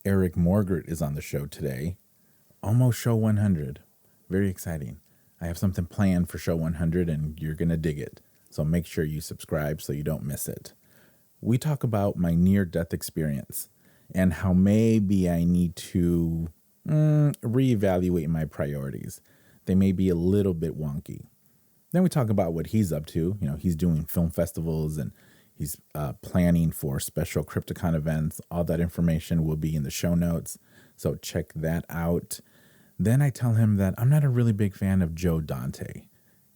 Eric Morgret is on the show today. Almost show 100. Very exciting. I have something planned for show 100 and you're going to dig it. So make sure you subscribe so you don't miss it. We talk about my near-death experience and how maybe I need to reevaluate my priorities. They may be a little bit wonky. Then we talk about what he's up to. You know, he's doing film festivals and he's planning for special Crypticon events. All that information will be in the show notes, so check that out. Then I tell him that I'm not a really big fan of Joe Dante,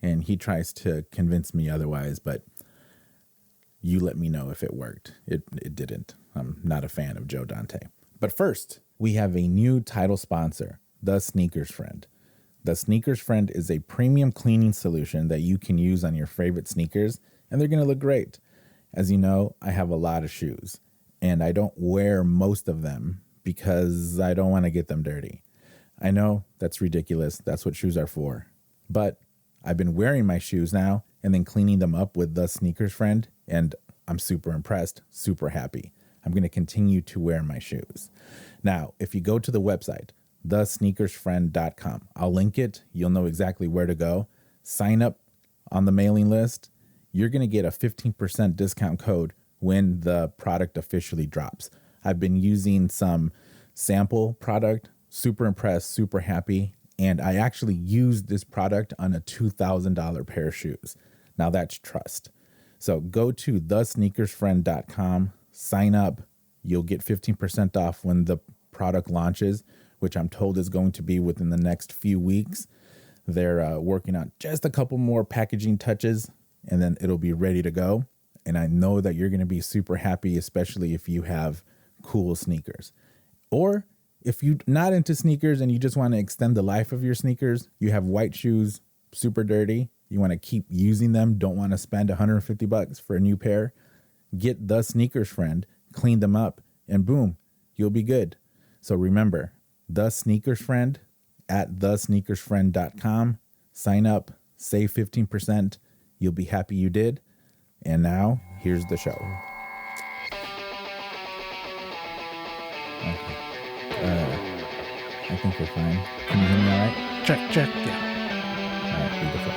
and he tries to convince me otherwise, but you let me know if it worked. It didn't. I'm not a fan of Joe Dante. But first, we have a new title sponsor, The Sneakers Friend. The Sneakers Friend is a premium cleaning solution that you can use on your favorite sneakers, and they're going to look great. As you know, I have a lot of shoes, and I don't wear most of them because I don't want to get them dirty. I know that's ridiculous. That's what shoes are for. But I've been wearing my shoes now and then cleaning them up with The Sneakers Friend, and I'm super impressed, super happy. I'm going to continue to wear my shoes. Now, if you go to the website, thesneakersfriend.com, I'll link it. You'll know exactly where to go. Sign up on the mailing list. You're going to get a 15% discount code when the product officially drops. I've been using some sample product, super impressed, super happy, and I actually used this product on a $2,000 pair of shoes. Now that's trust. So go to thesneakersfriend.com, sign up. You'll get 15% off when the product launches, which I'm told is going to be within the next few weeks. They're working on just a couple more packaging touches, and then it'll be ready to go. And I know that you're going to be super happy, especially if you have cool sneakers. Or if you're not into sneakers and you just want to extend the life of your sneakers, you have white shoes, super dirty, you want to keep using them, don't want to spend $150 for a new pair, get The Sneakers Friend, clean them up, and boom, you'll be good. So remember, The Sneakers Friend at thesneakersfriend.com. Sign up, save 15%. You'll be happy you did. And now, here's the show. Okay. I think we're fine. Can you hear me all right? Check. Yeah. All right, beautiful.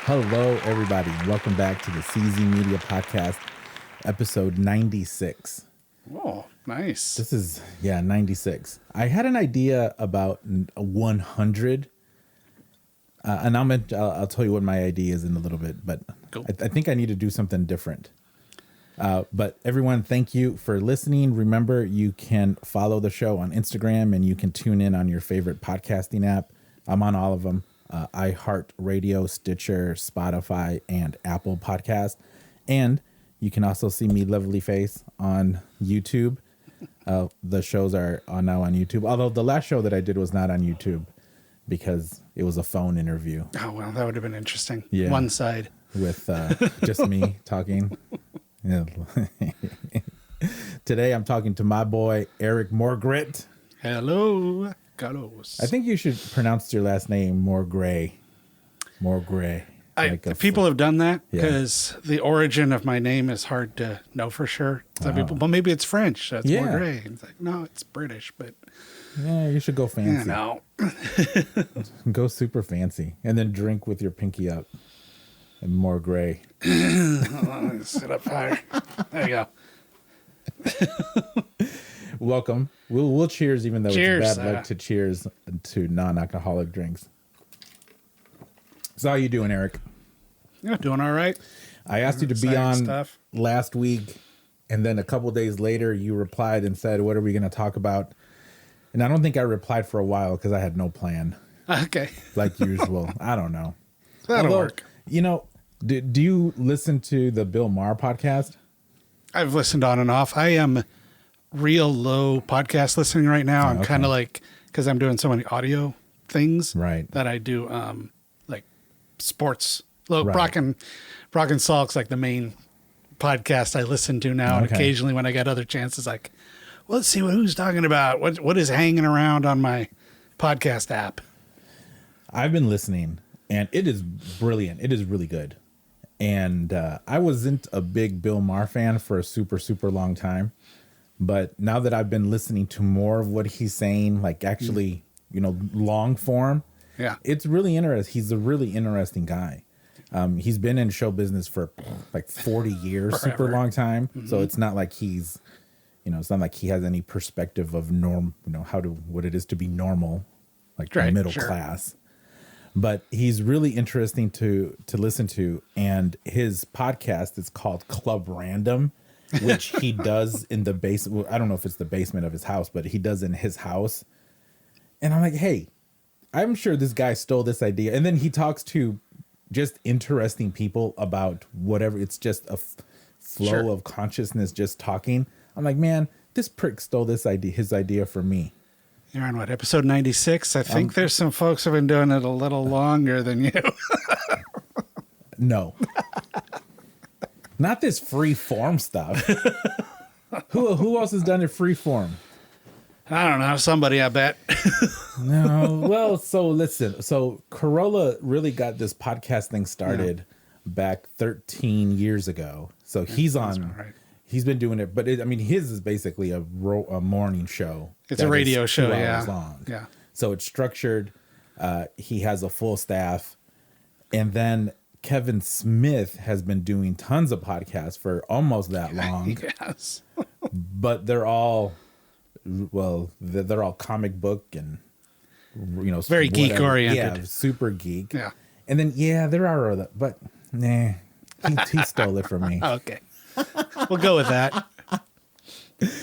Hello, everybody. Welcome back to the CZ Media Podcast, episode 96. Oh, nice. This is, 96. I had an idea about 100, and I'll tell you what my idea is in a little bit, but cool. I think I need to do something different. But everyone, thank you for listening. Remember, you can follow the show on Instagram, and you can tune in on your favorite podcasting app. I'm on all of them. iHeartRadio, Stitcher, Spotify, and Apple Podcasts. And you can also see me lovely face on YouTube. The shows are now on YouTube. Although the last show that I did was not on YouTube because it was a phone interview. Oh, well, that would have been interesting. Yeah. One side. With just me talking. Yeah. Today I'm talking to my boy, Eric Morgret. Hello, Carlos. I think you should pronounce your last name Morgret. People have done that because the origin of my name is hard to know for sure. Some people, well, maybe it's French. So it's Morgret. It's like, no, it's British, but yeah, you should go fancy. No, go super fancy, and then drink with your pinky up, and Morgret. Sit up higher. There you go. Welcome. We'll cheers, even though cheers, it's bad luck to cheers to non-alcoholic drinks. So how you doing, Eric? Yeah, doing all right. I asked you to be on last week, and then a couple days later, you replied and said, "What are we going to talk about?" And I don't think I replied for a while because I had no plan. Okay, like usual. I don't know. That'll work. You know, do you listen to the Bill Maher podcast? I've listened on and off. I am real low podcast listening right now. I'm kind of like, because I'm doing so many audio things, right? That I do like sports. Brock and Salk's like the main podcast I listen to now. And occasionally when I get other chances, like, well, let's see who's talking about. What is hanging around on my podcast app? I've been listening, and it is brilliant. It is really good. And I wasn't a big Bill Maher fan for a super, super long time. But now that I've been listening to more of what he's saying, like actually, long form, it's really interesting. He's a really interesting guy. He's been in show business for like 40 years, Forever. Super long time. Mm-hmm. So it's not like he's, it's not like he has any perspective of what it is to be normal, like middle class. But he's really interesting to listen to. And his podcast is called Club Random, which he does in the basement. Well, I don't know if it's the basement of his house, but he does in his house. And I'm like, hey, I'm sure this guy stole this idea. And then he talks to just interesting people about whatever. It's just a flow of consciousness just talking. I'm like, man, this prick stole his idea from me. You're on what, episode 96? I think there's some folks who have been doing it a little longer than you. No. Not this free form stuff. Who else has done it free form? I don't know. Somebody, I bet. No. Well, so listen. So Corolla really got this podcast thing started back 13 years ago. So he's on. Right. He's been doing it, but his is basically a morning show. It's a radio show, 2 hours long. Yeah. So it's structured. He has a full staff, and then Kevin Smith has been doing tons of podcasts for almost that long. Yes. But they're all, they're all comic book and, very geek oriented. Yeah, super geek. Yeah. And then, there are other, but nah, he stole it from me. Okay. We'll go with that.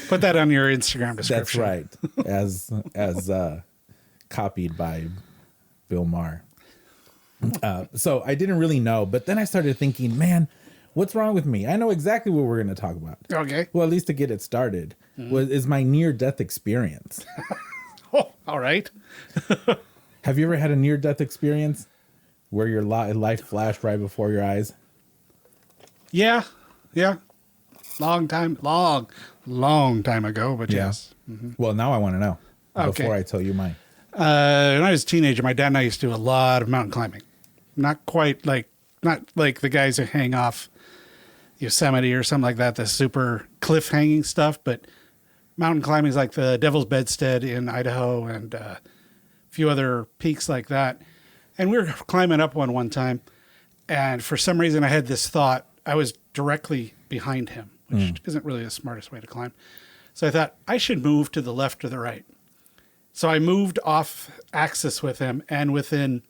Put that on your Instagram description. That's right. As copied by Bill Maher. So I didn't really know, but then I started thinking, man, what's wrong with me? I know exactly what we're going to talk about. Okay. Well, at least to get it started, is my near-death experience. Oh, all right. Have you ever had a near-death experience where your life flashed right before your eyes? Yeah. Long time ago, but yes. Mm-hmm. Well, now I want to know before I tell you mine. When I was a teenager, my dad and I used to do a lot of mountain climbing. Not like the guys who hang off Yosemite or something like that, the super cliff hanging stuff, but mountain climbing is like the Devil's Bedstead in Idaho and a few other peaks like that. And we were climbing up one time, and for some reason I had this thought. I was directly behind him, which isn't really the smartest way to climb. So I thought I should move to the left or the right. So I moved off axis with him, and within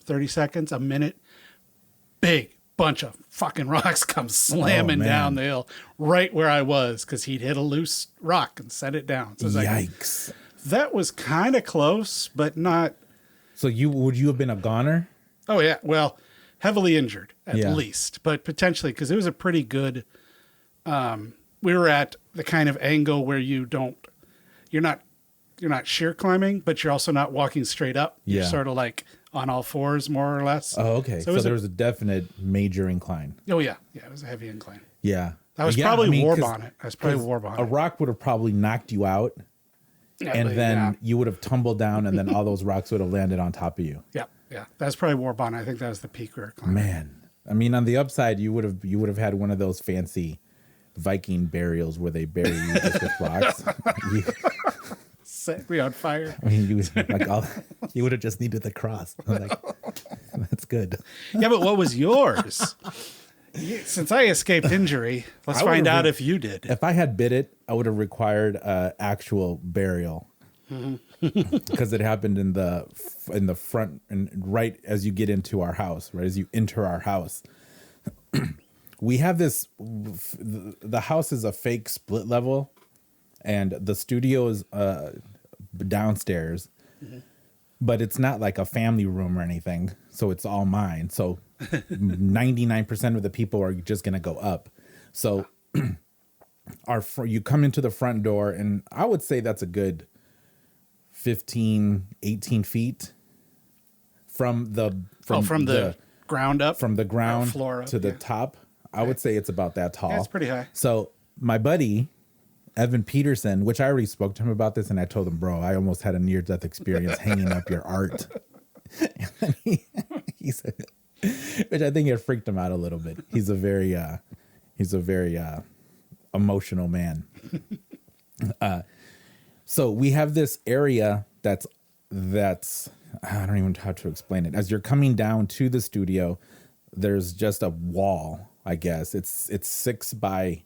30 seconds, a minute, big bunch of fucking rocks come slamming down the hill right where I was, because he'd hit a loose rock and set it down. So yikes. That was kind of close, but not. So would you have been a goner? Oh, yeah. Well, heavily injured at least, but potentially, because it was a pretty good. We were at the kind of angle where you're not sheer climbing, but you're also not walking straight up. You're sort of like on all fours, more or less. Oh, okay. So there was a definite major incline. Oh, yeah. Yeah, it was a heavy incline. Yeah. I was probably war bonnet. A rock would have probably knocked you out, and then you would have tumbled down, and then all those rocks would have landed on top of you. Yeah. Yeah. That's probably war bonnet. I think that was the peak we were climbing. Man. On the upside, you would have had one of those fancy Viking burials where they bury you just with rocks. Set me on fire. You would have just needed the cross. I'm like, that's good. Yeah, but what was yours? Since I escaped injury, let's find out if you did. If I had bit it, I would have required actual burial, because it happened in the front and right as you get into our house, right as you enter our house. We have this. The house is a fake split level, and the studio is downstairs, but it's not like a family room or anything. So it's all mine. So 99% of the people are just gonna go up. So you come into the front door, and I would say that's a good 15, 18 feet from the ground up, from the ground floor up, to the top. I would say it's about that tall. Yeah, it's pretty high. So my buddy, Evan Peterson, which I already spoke to him about this, and I told him, bro, I almost had a near-death experience hanging up your art. And he said, which I think it freaked him out a little bit. He's a very emotional man. So we have this area that's I don't even know how to explain it. As you're coming down to the studio, there's just a wall, I guess. It's 6 by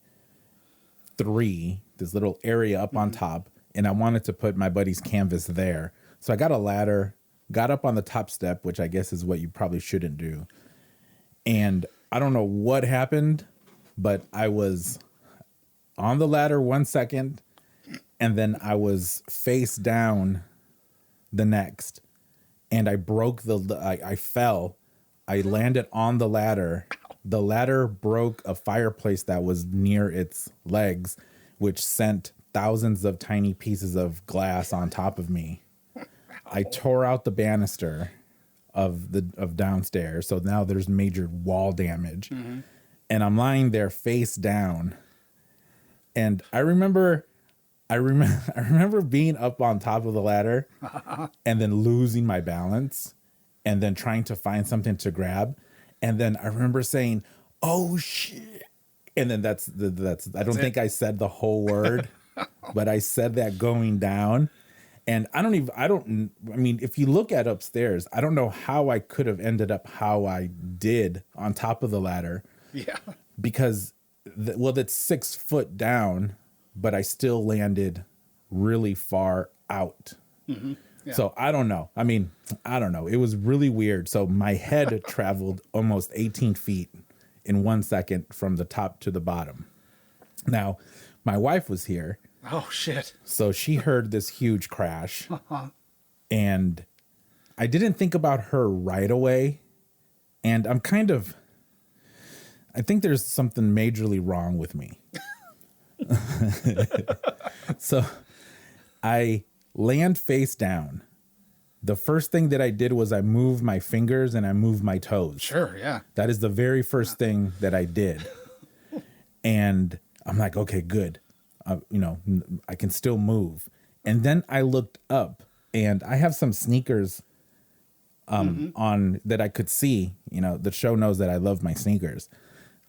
3, this little area up on top. And I wanted to put my buddy's canvas there. So I got a ladder, got up on the top step, which I guess is what you probably shouldn't do. And I don't know what happened, but I was on the ladder 1 second, and then I was face down the next, and I broke I fell. I landed on the ladder. The ladder broke a fireplace that was near its legs, which sent thousands of tiny pieces of glass on top of me. I tore out the banister of downstairs, so now there's major wall damage. And I'm lying there face down. And I remember being up on top of the ladder and then losing my balance and then trying to find something to grab. And then I remember saying, "Oh shit." And then that's I don't think I said the whole word, but I said that going down. And I mean, if you look at upstairs, I don't know how I could have ended up how I did on top of the ladder. Yeah. Because that's 6 foot down, but I still landed really far out. Yeah. So I don't know. I mean, I don't know. It was really weird. So my head traveled almost 18 feet in 1 second from the top to the bottom. Now, my wife was here. Oh, shit. So she heard this huge crash. And I didn't think about her right away. And I think there's something majorly wrong with me. So I land face down. The first thing that I did was I moved my fingers and I moved my toes. Sure, yeah. That is the very first thing that I did. And I'm like, okay, good. I can still move. And then I looked up, and I have some sneakers on that I could see. The show knows that I love my sneakers.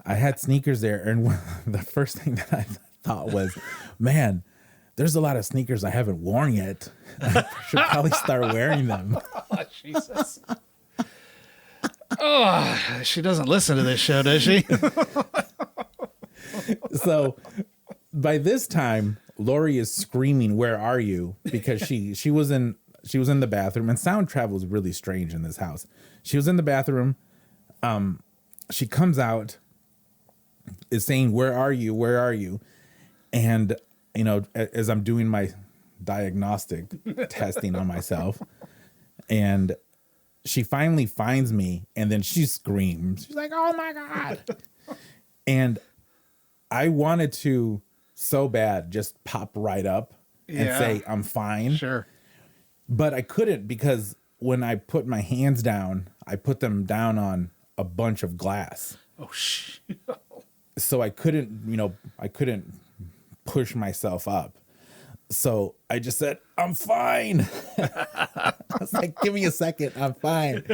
I had sneakers there, and the first thing that I thought was, man, there's a lot of sneakers I haven't worn yet. I should probably start wearing them. Oh, Jesus. Oh, she doesn't listen to this show, does she? So by this time, Lori is screaming, "Where are you?" Because she was in the bathroom, and sound travel is really strange in this house. She was in the bathroom. She comes out, is saying, "Where are you? Where are you?" And as I'm doing my diagnostic testing on myself, and she finally finds me, and then she screams. She's like, "Oh my God!" And I wanted to so bad just pop right up and say, "I'm fine." Sure. But I couldn't, because when I put my hands down, I put them down on a bunch of glass. Oh, shit. So I couldn't push myself up. So I just said, "I'm fine." I was like, "Give me a second. I'm fine."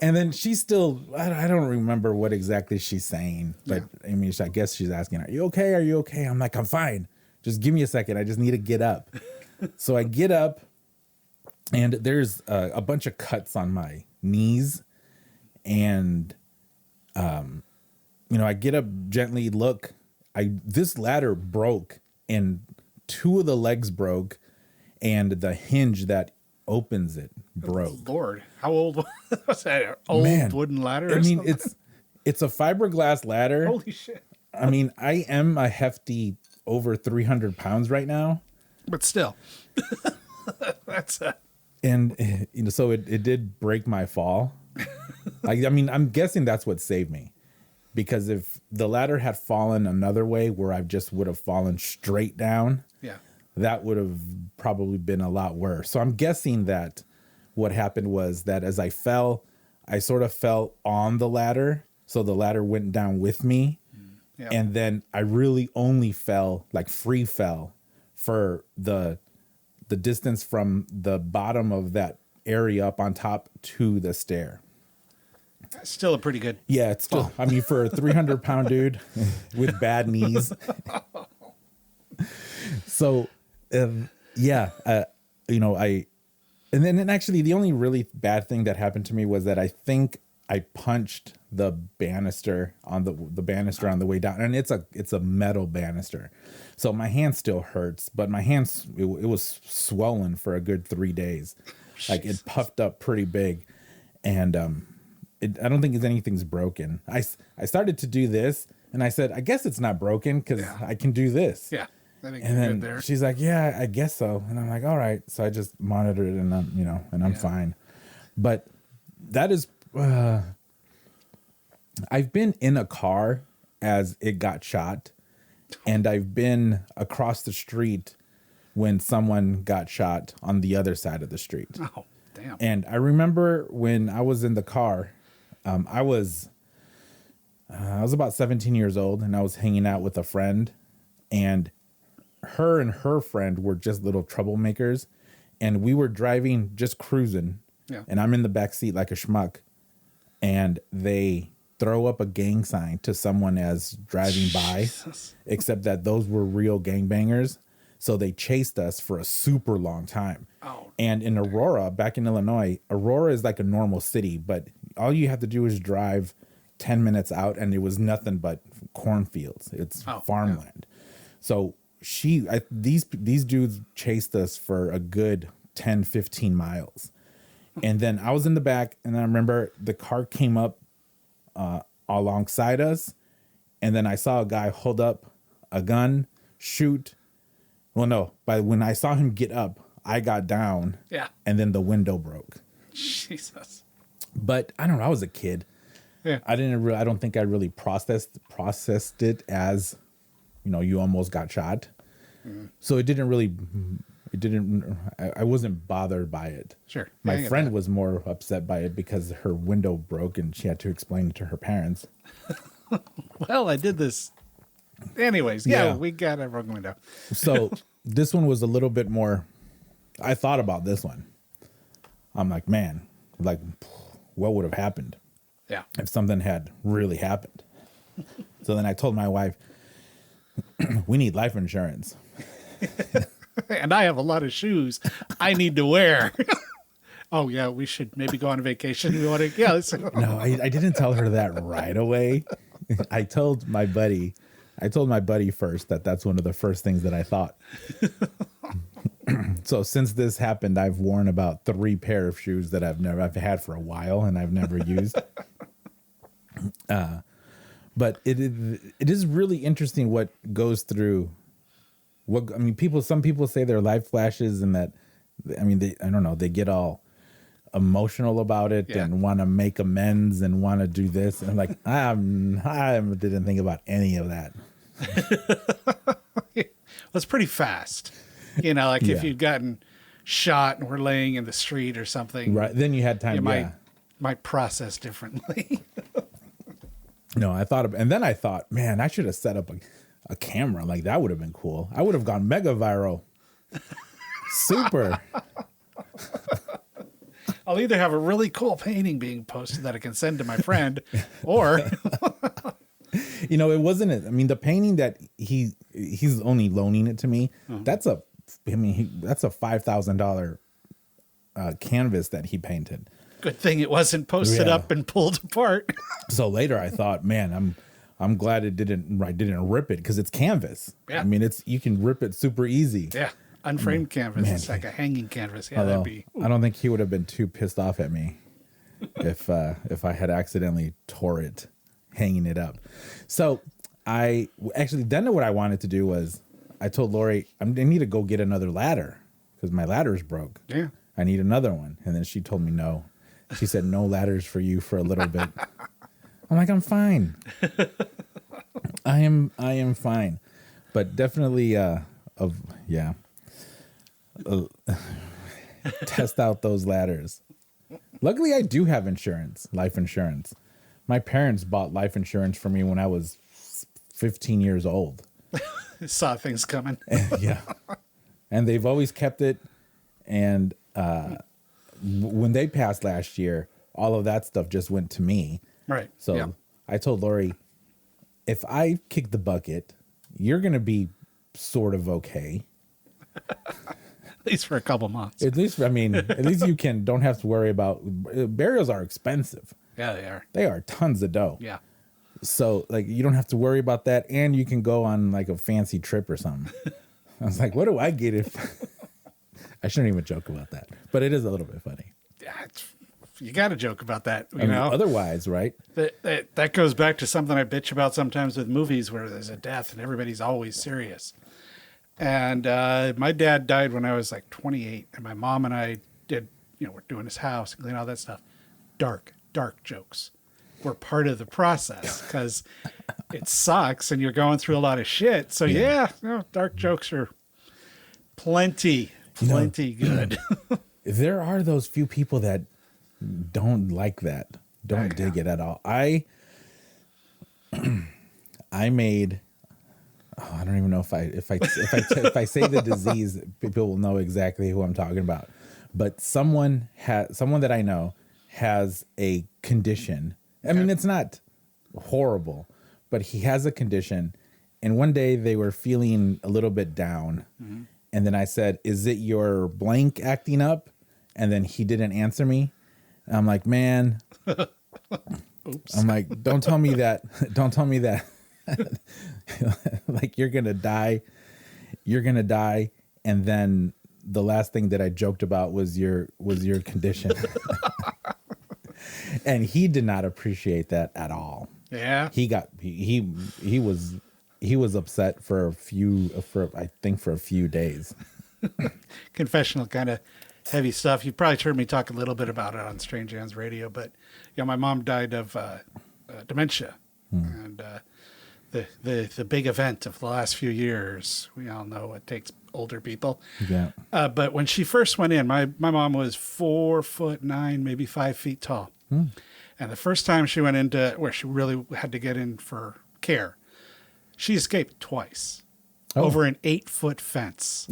And then she's still, I don't remember what exactly she's saying, but I mean, I guess she's asking, "Are you okay? Are you okay?" I'm like, "I'm fine. Just give me a second. I just need to get up." So I get up, and there's a bunch of cuts on my knees. And, I get up gently, look, this ladder broke, and 2 of the legs broke, and the hinge that opens it broke. Lord, how old was that? Old wooden ladder? I mean, it's a fiberglass ladder. Holy shit. I mean, I am a hefty over 300 pounds right now. But still. That's And, so it did break my fall. I mean, I'm guessing that's what saved me. Because if the ladder had fallen another way, where I just would have fallen straight down, that would have probably been a lot worse. So I'm guessing that what happened was that as I fell, I sort of fell on the ladder. So the ladder went down with me. Yeah. And then I really only fell, like free fell, for the distance from the bottom of that area up on top to the stair. Still a pretty good. Yeah, it's still, I mean, for a 300-pound dude with bad knees. So, yeah, you know, and then actually the only really bad thing that happened to me was that I think I punched the banister on the banister on the way down, and it's a metal banister, so my hand still hurts, but my hands it was swollen for a good 3 days, like it puffed up pretty big, and I don't think anything's broken. I started to do this, and I said, I guess it's not broken because I can do this. Yeah. I think And you're then good there. she's like, yeah, I guess so. And I'm like, all right. So I just monitored it, and I'm fine. But that is, I've been in a car as it got shot, and I've been across the street when someone got shot on the other side of the street. Oh, damn. And I remember when I was in the car, I was about 17 years old, and I was hanging out with a friend, and her friend were just little troublemakers, and we were driving, just cruising, and I'm in the back seat like a schmuck, and they throw up a gang sign to someone as driving by, except that those were real gangbangers, so they chased us for a super long time. And in Aurora, back in Illinois, Aurora is like a normal city, but all you have to do is drive 10 minutes out, and it was nothing but cornfields. It's farmland. So these dudes chased us for a good 10, 15 miles. And then I was in the back, and I remember the car came up alongside us, and then I saw a guy hold up a gun, shoot. Well, no, but when I saw him get up, I got down. Yeah. And then the window broke. Jesus. But I don't know. I was a kid. Yeah. I don't think I really processed it as, you almost got shot. So I wasn't bothered by it. Sure. My friend was more upset by it because her window broke and she had to explain it to her parents. Well, I did this. Anyways, we got a broken window. So this one was a little bit more, I thought about this one. I'm like, man, like, what would have happened? Yeah. If something had really happened. So then I told my wife, we need life insurance. And I have a lot of shoes I need to wear. Oh, yeah, we should maybe go on a vacation. We want to, No, I didn't tell her that right away. I told my buddy first that's one of the first things that I thought. So since this happened, I've worn about 3 pair of shoes that I've had for a while and I've never used. But it is really interesting what goes through. Some people say they're life flashes, and that, I don't know, they get all emotional about it and want to make amends and want to do this. And I'm like, I didn't think about any of that. Well, it's pretty fast. If you'd gotten shot and were laying in the street or something. Right. Then you had time. You might process differently. No, I thought, man, I should have set up a camera. Like, that would have been cool. I would have gone mega viral. Super. I'll either have a really cool painting being posted that I can send to my friend, or it wasn't. The painting that he's only loaning it to me. That's a $5,000 canvas that he painted. Good thing it wasn't posted up and pulled apart. So later I thought, man, I'm glad I didn't rip it, because it's canvas. Yeah. You can rip it super easy. Yeah. Unframed canvas. Man. It's like a hanging canvas. Yeah, Although, that'd be. I don't think he would have been too pissed off at me if I had accidentally tore it hanging it up. So then what I wanted to do was, I told Lori, I need to go get another ladder because my ladder's broke. Yeah. I need another one. And then she told me no. She said, no ladders for you for a little bit. I'm like, I'm fine. I am fine. But definitely, test out those ladders. Luckily, I do have life insurance. My parents bought life insurance for me when I was 15 years old. Saw things coming. Yeah. And they've always kept it. And when they passed last year, all of that stuff just went to me. Right. So yeah. I told Lori, if I kick the bucket, you're going to be sort of okay. At least for a couple months. At least, I mean, at least you don't have to worry about, burials are expensive. Yeah, they are. They are tons of dough. Yeah. So like, you don't have to worry about that. And you can go on like a fancy trip or something. I was like, what do I get if I shouldn't even joke about that, but it is a little bit funny. Yeah. You got to joke about that. You I mean, know, otherwise, right? That goes back to something I bitch about sometimes with movies where there's a death and everybody's always serious. And my dad died when I was like 28, and my mom and I did, we're doing his house and cleaning all that stuff. Dark jokes were part of the process because it sucks and you're going through a lot of shit. So dark jokes are plenty good. There are those few people that don't like that, don't dig it at all. I made. Oh, I don't even know if I say the disease, people will know exactly who I'm talking about. But someone that I know has a condition. I mean, it's not horrible, but he has a condition. And one day they were feeling a little bit down. Mm-hmm. And then I said, "Is it your blank acting up?" And then he didn't answer me. And I'm like, man, oops. I'm like, don't tell me that. Don't tell me that. Like you're gonna die, and then the last thing that I joked about was your condition. And he did not appreciate that at all. Yeah, he was upset for a few days. Confessional kind of heavy stuff. You've probably heard me talk a little bit about it on Strange Hands Radio, but my mom died of dementia. And the big event of the last few years, we all know it takes older people. Yeah. But when she first went in, my mom was 4'9", maybe 5 feet tall. And the first time she went into where she really had to get in for care, she escaped twice over an 8-foot fence.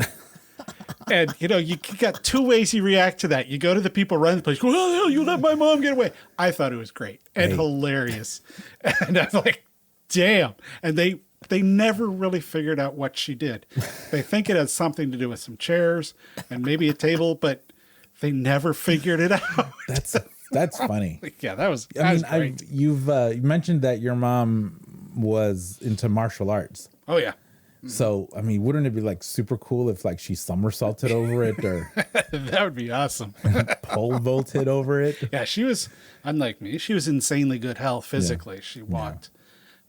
And, you got two ways you react to that. You go to the people running the place, go, "Oh, hell, you let my mom get away." I thought it was great and hilarious. And I'm like, damn. And they never really figured out what she did. They think it has something to do with some chairs and maybe a table, but they never figured it out. That's funny. Yeah, that was great. You've mentioned that your mom was into martial arts. Oh, yeah. So, I mean, wouldn't it be like super cool if like she somersaulted over it or that would be awesome. pole vaulted over it? Yeah, she was, unlike me, she was insanely good health physically. Yeah. She walked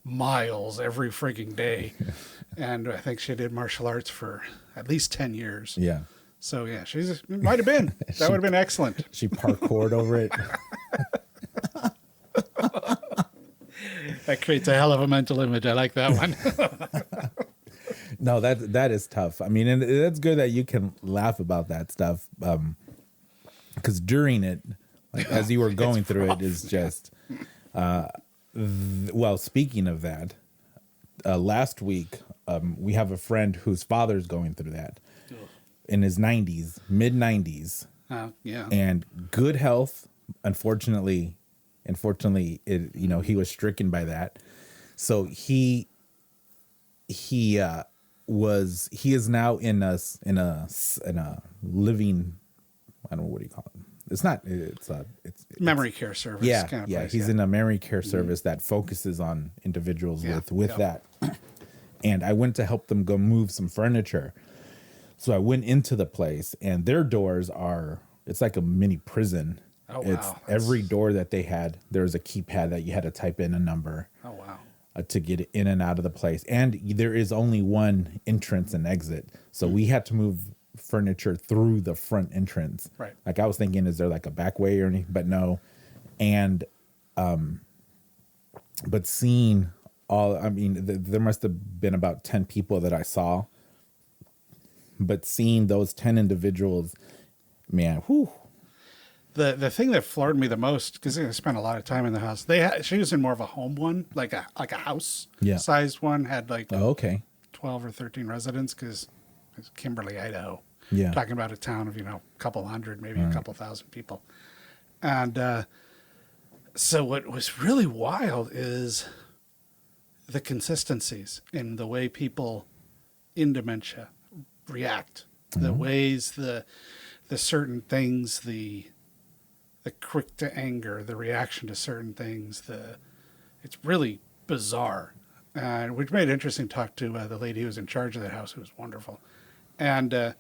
miles every freaking day. And I think she did martial arts for at least 10 years. Yeah. So, yeah, might have been. That would have been excellent. She parkoured over it. That creates a hell of a mental image. I like that one. No, that is tough. I mean, and that's good that you can laugh about that stuff. Because during it, like as you were going through it, is just, well, speaking of that, last week, we have a friend whose father's going through that in his 90s, mid 90s. Yeah. And good health. Unfortunately, it, he was stricken by that. So he is now in a living, I don't know, what do you call it? It's memory care service. Yeah. Kind of yeah. Place, He's in a memory care service that focuses on individuals with that. And I went to help them go move some furniture. So I went into the place and their doors it's like a mini prison. Oh, wow. It's every door that they had, there was a keypad that you had to type in a number. Oh, wow. To get in and out of the place. And there is only one entrance and exit. So we had to move furniture through the front entrance. Right. Like I was thinking, is there like a back way or anything? But no. And, but seeing there must have been about 10 people that I saw. But seeing those 10 individuals, man, whew. The thing that floored me the most, because I spent a lot of time in the house. She was in more of a home one, like a house sized one. Had like 12 or 13 residents, because it's Kimberly, Idaho. Yeah, talking about a town of a couple hundred, maybe a couple thousand people. And so what was really wild is the consistencies in the way people in dementia react, the ways the certain things, the quick to anger, the reaction to certain things, it's really bizarre. Which made it interesting to talk to the lady who was in charge of the house, who was wonderful. And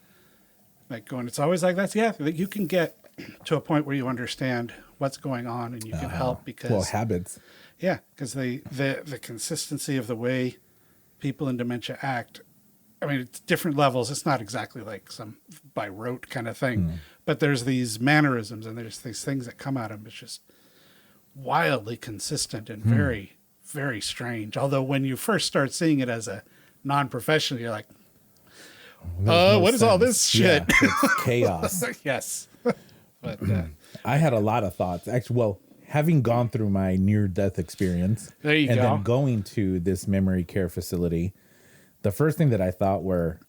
like going, it's always like that. Yeah, you can get to a point where you understand what's going on and you can help because habits. Yeah, because the consistency of the way people in dementia act. I mean, it's different levels. It's not exactly like some by rote kind of thing, but there's these mannerisms and there's these things that come out of them. It's just wildly consistent and very, very strange. Although when you first start seeing it as a non-professional, you're like, what is all this shit? Yeah, it's chaos. Yes. But I had a lot of thoughts. Actually, well, having gone through my near-death experience and then going to this memory care facility, the first thing that I thought were,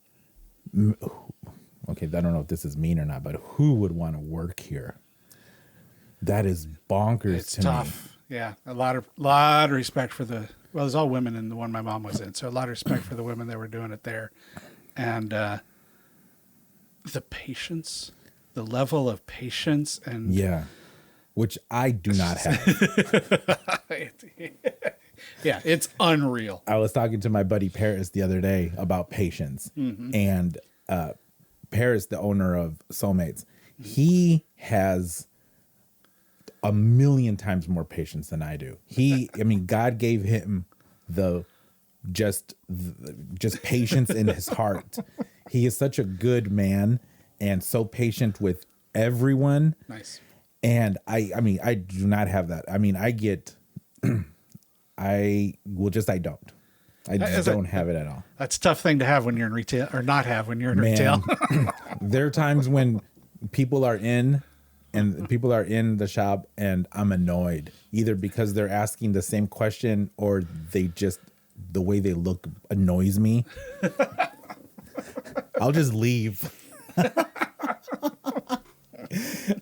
okay, I don't know if this is mean or not, but who would want to work here? That is bonkers it's to tough. Me. Yeah, a lot of respect for there's all women in the one my mom was in, so a lot of respect for the women that were doing it there. And the patience, the level of patience, and which I do not have. Yeah, it's unreal. I was talking to my buddy Paris the other day about patience, and Paris, the owner of Soulmates, he has a million times more patience than I do. God gave him just patience in his heart. He is such a good man and so patient with everyone. Nice. And I do not have that. I mean, I get, I don't. I just don't have it at all. That's a tough thing to have when you're in retail, or not have when you're in retail. There are times when people are in the shop and I'm annoyed, either because they're asking the same question or the way they look annoys me. I'll just leave.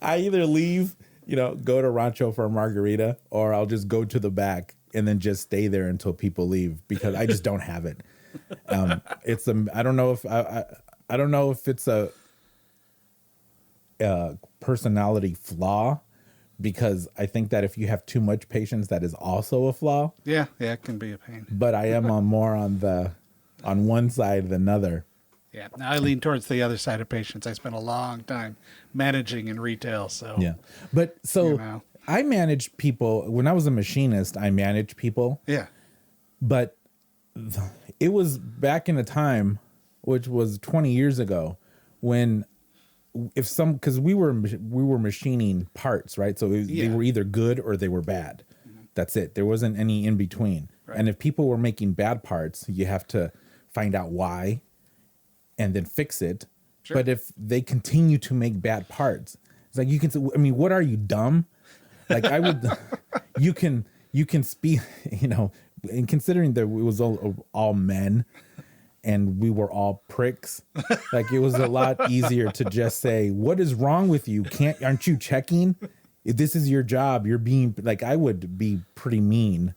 I either leave, go to Rancho for a margarita, or I'll just go to the back and then just stay there until people leave, because I just don't have it. I don't know if it's a personality flaw, because I think that if you have too much patience, that is also a flaw. Yeah, it can be a pain. But I am more on one side than another. Yeah, now I lean towards the other side of patience. I spent a long time managing in retail, so yeah. But I managed people when I was a machinist. I managed people. Yeah, but it was back in a time, which was 20 years ago, when because we were machining parts, right? So they were either good or they were bad. That's it. There wasn't any in between. Right. And if people were making bad parts, you have to find out why and then fix it. Sure. But if they continue to make bad parts, it's like, what are you, dumb? Like you can speak, and considering that it was all men and we were all pricks, like it was a lot easier to just say, what is wrong with you? Aren't you checking? If this is your job, you're being like, I would be pretty mean.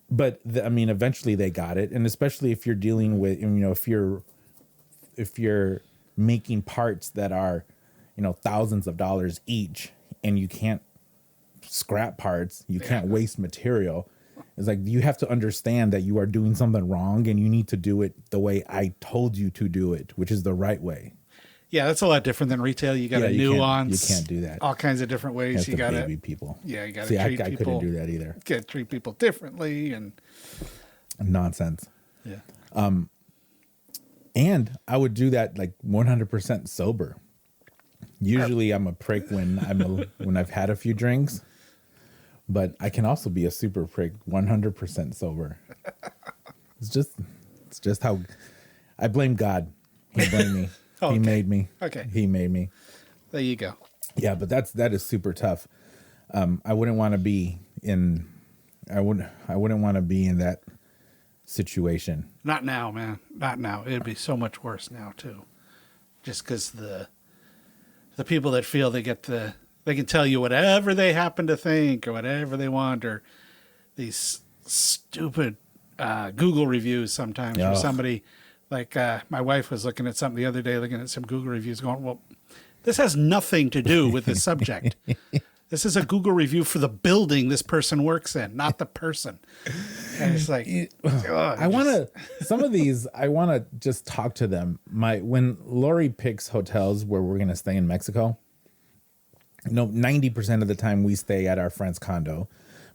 But eventually they got it. And especially if you're dealing with, if you're making parts that are, thousands of dollars each, and you can't scrap parts, you can't waste material. It's like, you have to understand that you are doing something wrong and you need to do it the way I told you to do it, which is the right way. Yeah, that's a lot different than retail. You got to nuance. You can't do that. All kinds of different ways. You got to baby people. Yeah, you got to treat people. I couldn't do that either. You got to treat people differently and nonsense. Yeah. And I would do that like 100% sober. Usually I'm a prick when I've had a few drinks, but I can also be a super prick 100% sober. It's just how I blame God. He blamed me. Okay. He made me. Okay. He made me. There you go. Yeah, but that is super tough. I wouldn't want to be in. I wouldn't want to be in that situation. Not now, man. Not now. It'd be so much worse now too. Just because the people that feel they can tell you whatever they happen to think or whatever they want, or these stupid Google reviews sometimes for somebody. Like my wife was looking at something the other day, looking at some Google reviews, going, "Well, this has nothing to do with the subject. This is a Google review for the building this person works in, not the person." And it's like, I want to, some of these, I want to just talk to them. When Lori picks hotels where we're going to stay in Mexico, 90% of the time we stay at our friend's condo,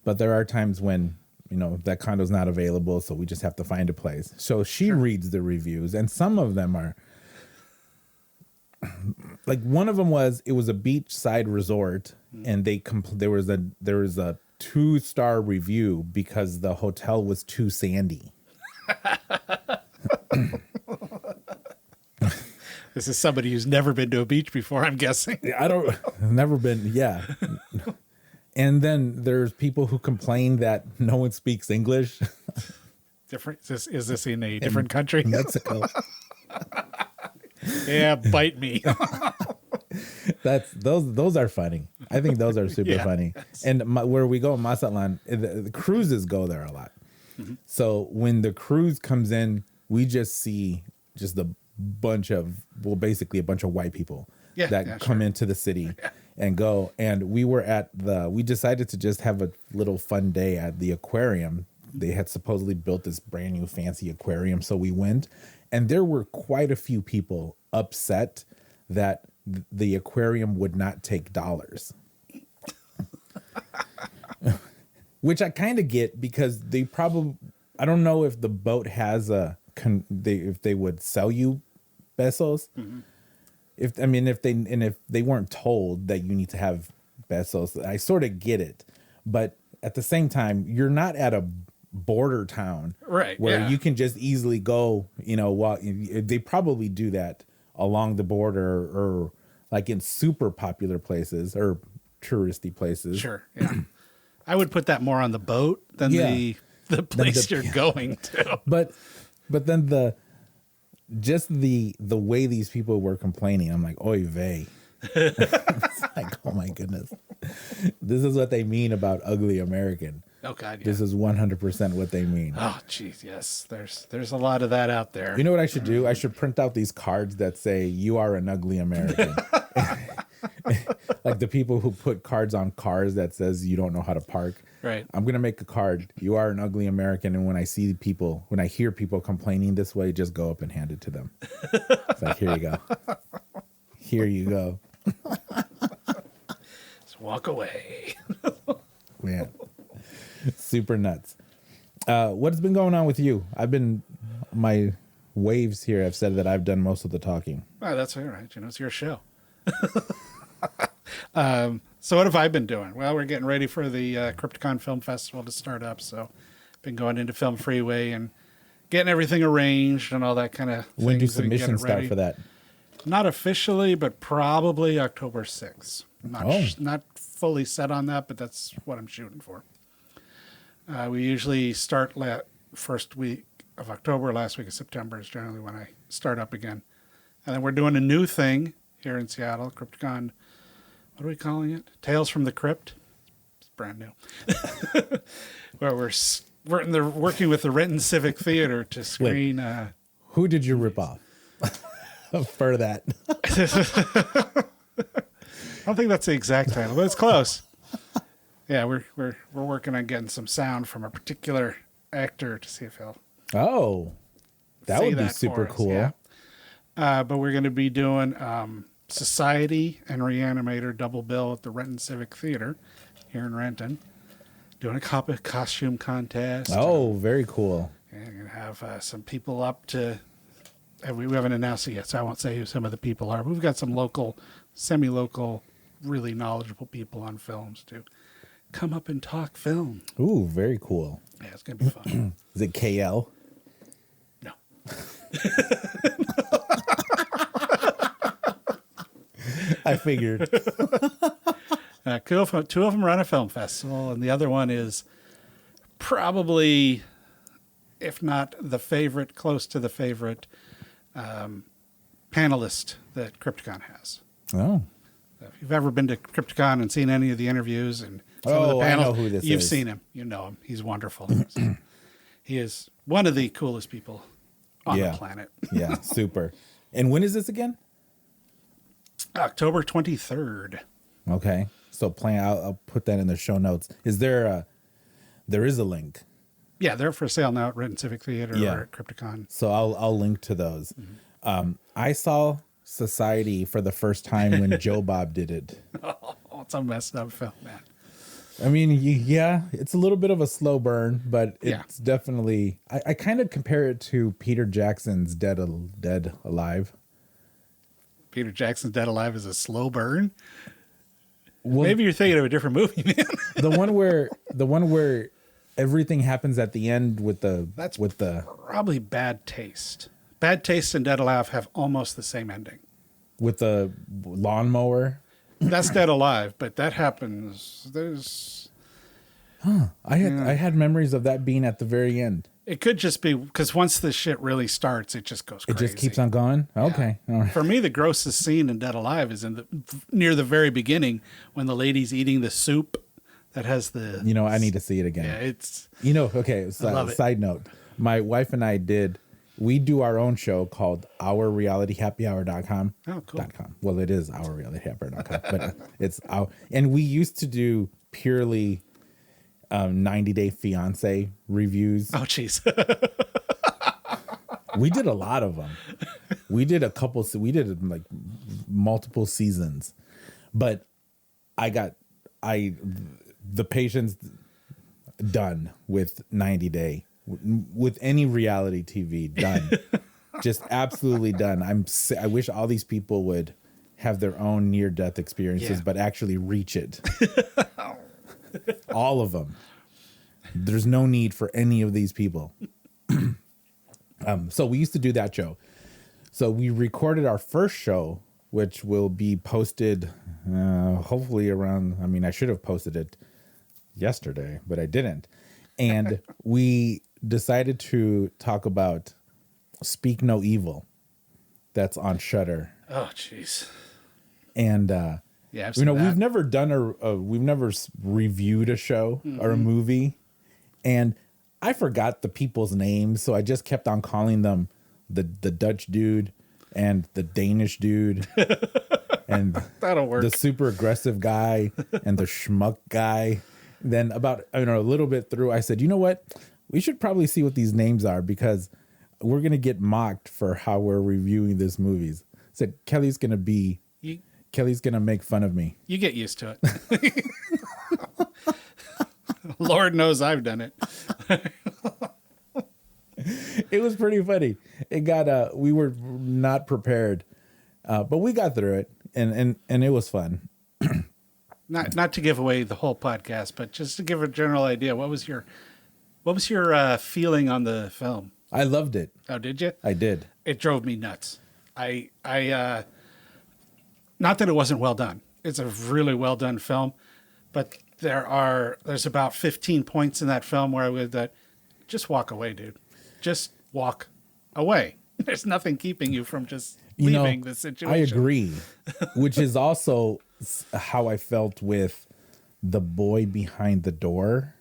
but there are times when, that condo's not available. So we just have to find a place. So she reads the reviews, and some of them are like, one of them it was a beachside resort, and there was a 2-star review because the hotel was too sandy. This is somebody who's never been to a beach before, I'm guessing. Never been. Yeah. And then there's people who complain that no one speaks English. Different. Is this in a different country? Mexico. Yeah, bite me. Those are funny. I think those are super funny. And where we go in Mazatlan, the cruises go there a lot. Mm-hmm. So when the cruise comes in, we just see just basically a bunch of white people that come into the city and go. And we decided to just have a little fun day at the aquarium. They had supposedly built this brand new fancy aquarium. So we went, and there were quite a few people upset that the aquarium would not take dollars. Which I kind of get, because I don't know if the boat has if they would sell you pesos. Mm-hmm. If they weren't told that you need to have pesos, I sort of get it. But at the same time, you're not at a border town, right? Where you can just easily go, they probably do that along the border, or like in super popular places or touristy places. Sure. Yeah. I would put that more on the boat than the place you're going to. But then the way these people were complaining, I'm like, oy vey. It's like, oh my goodness. This is what they mean about ugly American. Oh God, yeah. This is 100% what they mean. Oh geez, yes. There's a lot of that out there. You know what I should do? I should print out these cards that say, "You are an ugly American." Like the people who put cards on cars that says you don't know how to park. Right. I'm going to make a card. "You are an ugly American." And when I hear people complaining this way, just go up and hand it to them. It's like, here you go. Here you go. Just walk away. Man. Super nuts. What's been going on with you? My waves here have said that I've done most of the talking. Oh, that's all right. It's your show. So what have I been doing? Well, we're getting ready for the Crypticon Film Festival to start up. So been going into Film Freeway and getting everything arranged and all that kind of thing. When do submissions start for that? Not officially, but probably October 6th. Not fully set on that, but that's what I'm shooting for. We usually start first week of October, last week of September is generally when I start up again. And then we're doing a new thing here in Seattle, Crypticon. What are we calling it? Tales from the Crypt. It's brand new. Where we're working with the Renton Civic Theater to screen. Wait, who did you rip off for that? I don't think that's the exact title, but it's close. Yeah, we're working on getting some sound from a particular actor to see if he'll. Oh, that would be super cool. Yeah. But we're going to be doing Society and Reanimator double bill at the Renton Civic Theater here in Renton. Doing a costume contest. Oh, very cool. And we're going to have some people up to. We haven't announced it yet, so I won't say who some of the people are. But we've got some local, semi-local, really knowledgeable people on films to come up and talk film. Ooh, very cool. Yeah, it's going to be fun. Is it KL? No. I figured. Two of them run a film festival, and the other one is probably, if not the favorite, close to the favorite panelist that Crypticon has. Oh. If you've ever been to Crypticon and seen any of the interviews and some of the I panels, know who this you've is. seen him. You know him. He's wonderful. He is one of the coolest people on the planet. Yeah, super. And when is this again? October 23rd. Okay. So I'll put that in the show notes. There is a link. Yeah, they're for sale now at Renton Civic Theater or at Crypticon. So I'll link to those. I saw Society for the first time when Joe Bob did it. Oh, it's a messed up film, man. I mean, yeah, it's a little bit of a slow burn, but it's definitely. I kind of compare it to Peter Jackson's Dead Alive. Peter Jackson's Dead Alive is a slow burn. Well, maybe you're thinking of a different movie, man. the one where everything happens at the end with the probably Bad Taste. Bad Taste and Dead Alive have almost the same ending. With the lawnmower. That's Dead Alive, but that happens. I had memories of that being at the very end. It could just be because once the shit really starts, it just goes crazy. It just keeps on going? Okay. Yeah. All right. For me, the grossest scene in Dead Alive is near the very beginning when the lady's eating the soup that has the... I need to see it again. Yeah, it's... Okay, side note. My wife and I we do our own show called OurRealityHappyHour.com. Oh, cool. .com. Well, it is OurRealityHappyHour.com, but it's our... And we used to do purely 90-Day Fiancé reviews. Oh, jeez. We did a lot of them. We did like multiple seasons, but the patience done with 90 Day, with any reality TV done, just absolutely done. I wish all these people would have their own near-death experiences, but actually reach it. All of them. There's no need for any of these people. So we used to do that show. So we recorded our first show, which will be posted hopefully around, I should have posted it yesterday, but I didn't. And we decided to talk about Speak No Evil. That's on Shudder. Oh, jeez. And I've seen that. we've never done we've never reviewed a show or a movie, and I forgot the people's names, so I just kept on calling them the Dutch dude and the Danish dude and that'll work. The super aggressive guy and the schmuck guy. Then about a little bit through, I said, you know what? We should probably see what these names are because we're gonna get mocked for how we're reviewing these movies. I said Kelly's gonna make fun of me. You get used to it. Lord knows I've done it. It was pretty funny. It got we were not prepared, but we got through it, and it was fun. Not to give away the whole podcast, but just to give a general idea. What was your feeling on the film? I loved it. Oh, did you? I did. It drove me nuts. I not that it wasn't well done. It's a really well done film, but there's about 15 points in that film where I would just walk away, dude. Just walk away. There's nothing keeping you from just leaving the situation. I agree, which is also how I felt with The Boy Behind the Door.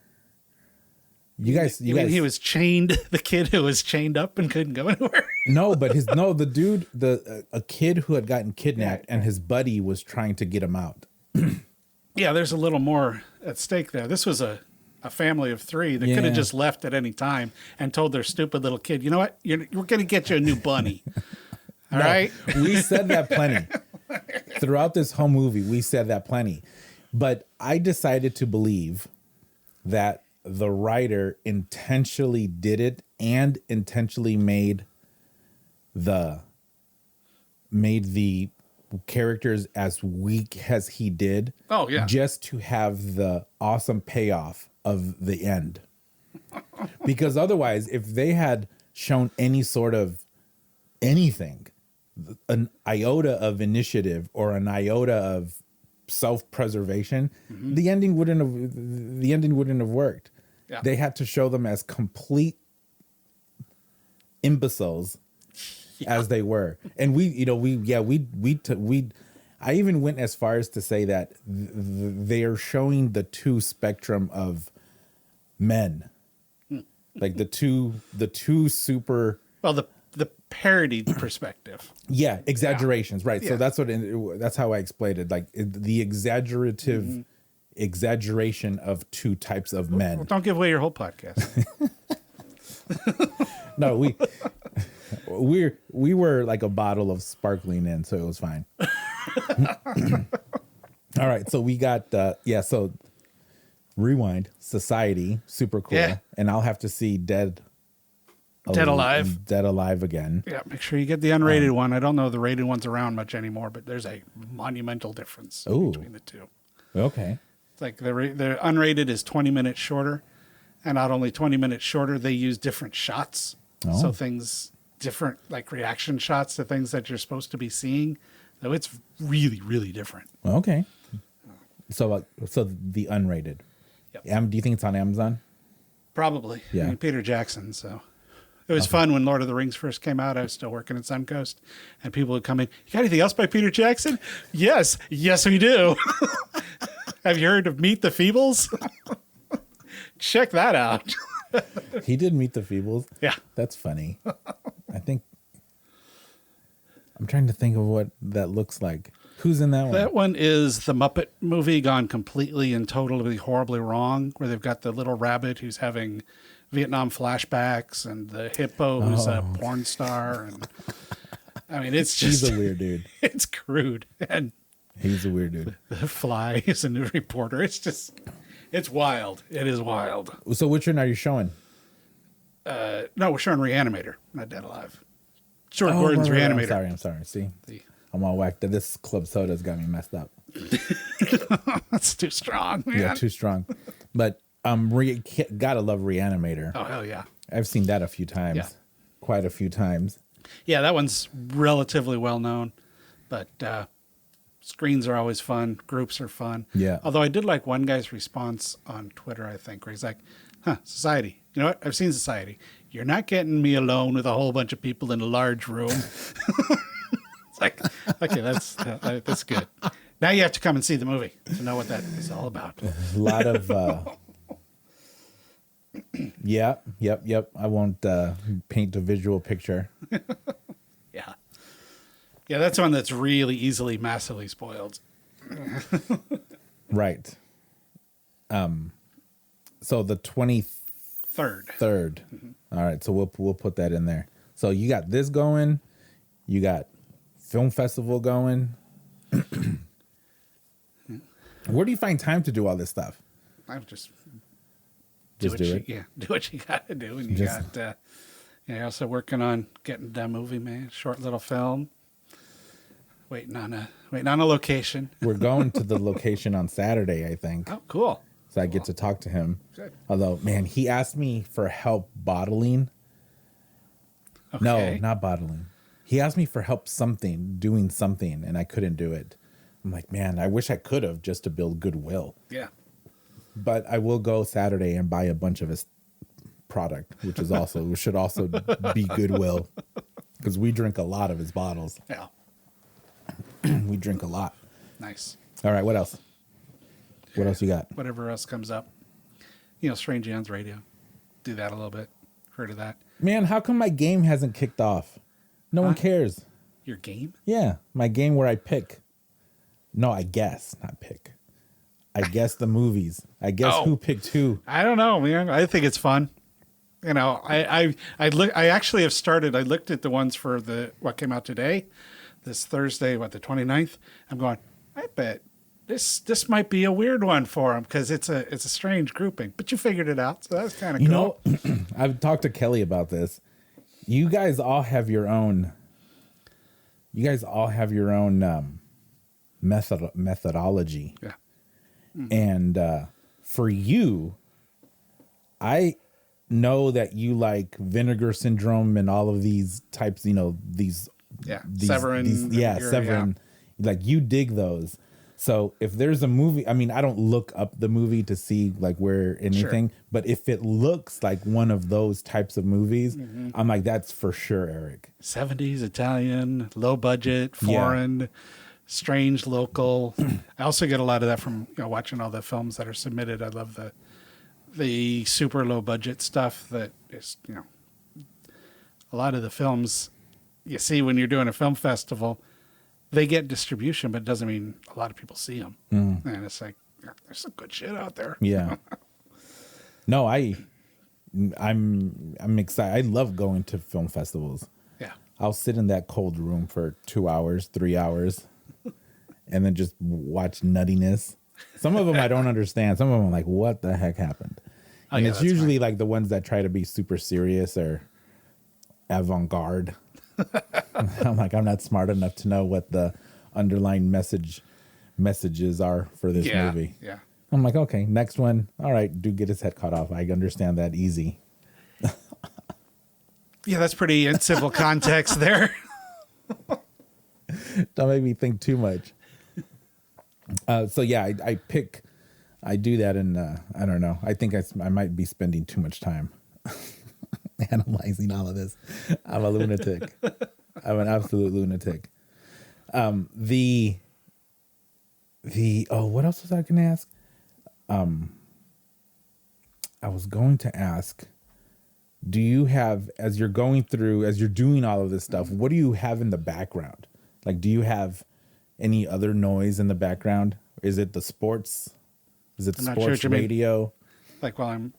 You guys, he was chained, the kid who was chained up and couldn't go anywhere. No, but the dude, a kid who had gotten kidnapped and his buddy was trying to get him out. Yeah, there's a little more at stake there. This was a family of three that could have just left at any time and told their stupid little kid, you know what? We're going to get you a new bunny. All right? We said that plenty. Throughout this whole movie, we said that plenty. But I decided to believe that the writer intentionally did it and intentionally made the characters as weak as he did. Oh, yeah. Just to have the awesome payoff of the end. Because otherwise, if they had shown any sort of anything, an iota of initiative or an iota of self-preservation, the ending wouldn't have worked. Yeah. They had to show them as complete imbeciles as they were. And I even went as far as to say that they are showing the two spectrum of men, like the two super. Well, the parodied perspective. Yeah, exaggerations, right? Yeah. So that's how I explained it. Like the exaggerative exaggeration of two types of men. Well, don't give away your whole podcast. No, we were like a bottle of sparkling in, so it was fine. All right, so we got so Rewind, Society, super cool, Yeah. and I'll have to see Dead Alive again. Yeah, make sure you get the unrated one. I don't know if the rated one's around much anymore, but there's a monumental difference between the two. Okay. It's like the unrated is 20 minutes shorter, and not only 20 minutes shorter, they use different shots. Oh. So things different, like reaction shots to things that you're supposed to be seeing. So it's really, really different. Okay. So the unrated. Yep. Do you think it's on Amazon? Probably. Yeah. I mean, Peter Jackson, so. It was fun when Lord of the Rings first came out. I was still working at Suncoast, and people would come in. You got anything else by Peter Jackson? Yes, we do. Have you heard of Meet the Feebles? Check that out. He did Meet the Feebles. Yeah, That's funny. I think I'm trying to think of what that looks like. Who's in that one? that one is the Muppet movie gone completely and totally horribly wrong, where they've got the little rabbit who's having Vietnam flashbacks and the hippo who's a porn star. And I mean, it's just He's a weird dude. It's crude, and He's a weird dude. the Fly is a new reporter. It's wild. It is wild. So which one are you showing? No, we're showing Reanimator, not Dead Alive. Stuart Gordon's right. Reanimator. I'm sorry. See, I'm all whacked. This club soda's got me messed up. That's too strong, man. Yeah, too strong. But gotta love Reanimator. Oh, hell yeah. I've seen that a few times. Yeah. Quite a few times. Yeah, that one's relatively well known, but screens are always fun. Groups are fun. Yeah. Although I did like one guy's response on Twitter, I think, where he's like, Society. You know what? I've seen Society. You're not getting me alone with a whole bunch of people in a large room. It's like, okay, that's good. Now you have to come and see the movie to know what that is all about. A lot of yep. I won't paint a visual picture. Yeah. Yeah, that's one that's really easily massively spoiled. Right. So the 23rd. Mm-hmm. All right, so we'll put that in there. So you got this going, you got film festival going. Where do you find time to do all this stuff? I would just Do it. Yeah, do what you got to do. And you got, you're also working on getting that movie, man. Short little film. Waiting on a location. We're going to the location on Saturday, I think. Oh, cool. So I get to talk to him. Good. Although, man, he asked me for help bottling. Okay. No, not bottling. He asked me for help doing something, and I couldn't do it. I'm like, man, I wish I could have just to build goodwill. Yeah. But I will go Saturday and buy a bunch of his product, which should also be goodwill, because we drink a lot of his bottles. Yeah. We drink a lot. Nice. All right, what else? What else you got? Whatever else comes up. Strange John's Radio. Do that a little bit. Heard of that? Man, how come my game hasn't kicked off? No one cares. Your game? Yeah, my game where I pick. No, I guess, not pick. I guess the movies. I guess who picked who. I don't know, man. I think it's fun. I actually have started. I looked at the ones for what came out today, this Thursday, the 29th. I'm going, I bet this might be a weird one for them, because it's a strange grouping. But you figured it out, so that's kind of cool. I've talked to Kelly about this. You guys all have your own. Methodology. Yeah. And for you, I know that you like Vinegar Syndrome and all of these types, these Yeah, Severin. Severin. Like you dig those. So if there's a movie, I mean, I don't look up the movie to see like where anything, but if it looks like one of those types of movies, I'm like, that's for sure, Eric. 70s, Italian, low budget, foreign, strange, local. I also get a lot of that from watching all the films that are submitted. I love the super low budget stuff that is, a lot of the films you see when you're doing a film festival, they get distribution, but it doesn't mean a lot of people see them. And it's like, there's some good shit out there. Yeah. No, I'm excited. I love going to film festivals. Yeah. I'll sit in that cold room for 2 hours, 3 hours, and then just watch nuttiness. Some of them I don't understand. Some of them I'm like, what the heck happened? And it's usually like the ones that try to be super serious or avant-garde. I'm like, I'm not smart enough to know what the underlying messages are for this movie. Yeah. I'm like, okay, next one. All right, dude, get his head cut off. I understand that easy. Yeah, that's pretty in civil context there. Don't make me think too much. So yeah, I do that, and I don't know. I think I might be spending too much time analyzing all of this. I'm a lunatic. I'm an absolute lunatic. What else was I going to ask? I was going to ask, do you have, as you're doing all of this stuff, what do you have in the background? Like, do you have any other noise in the background? Is it the sports? Is it sports radio? Like while I'm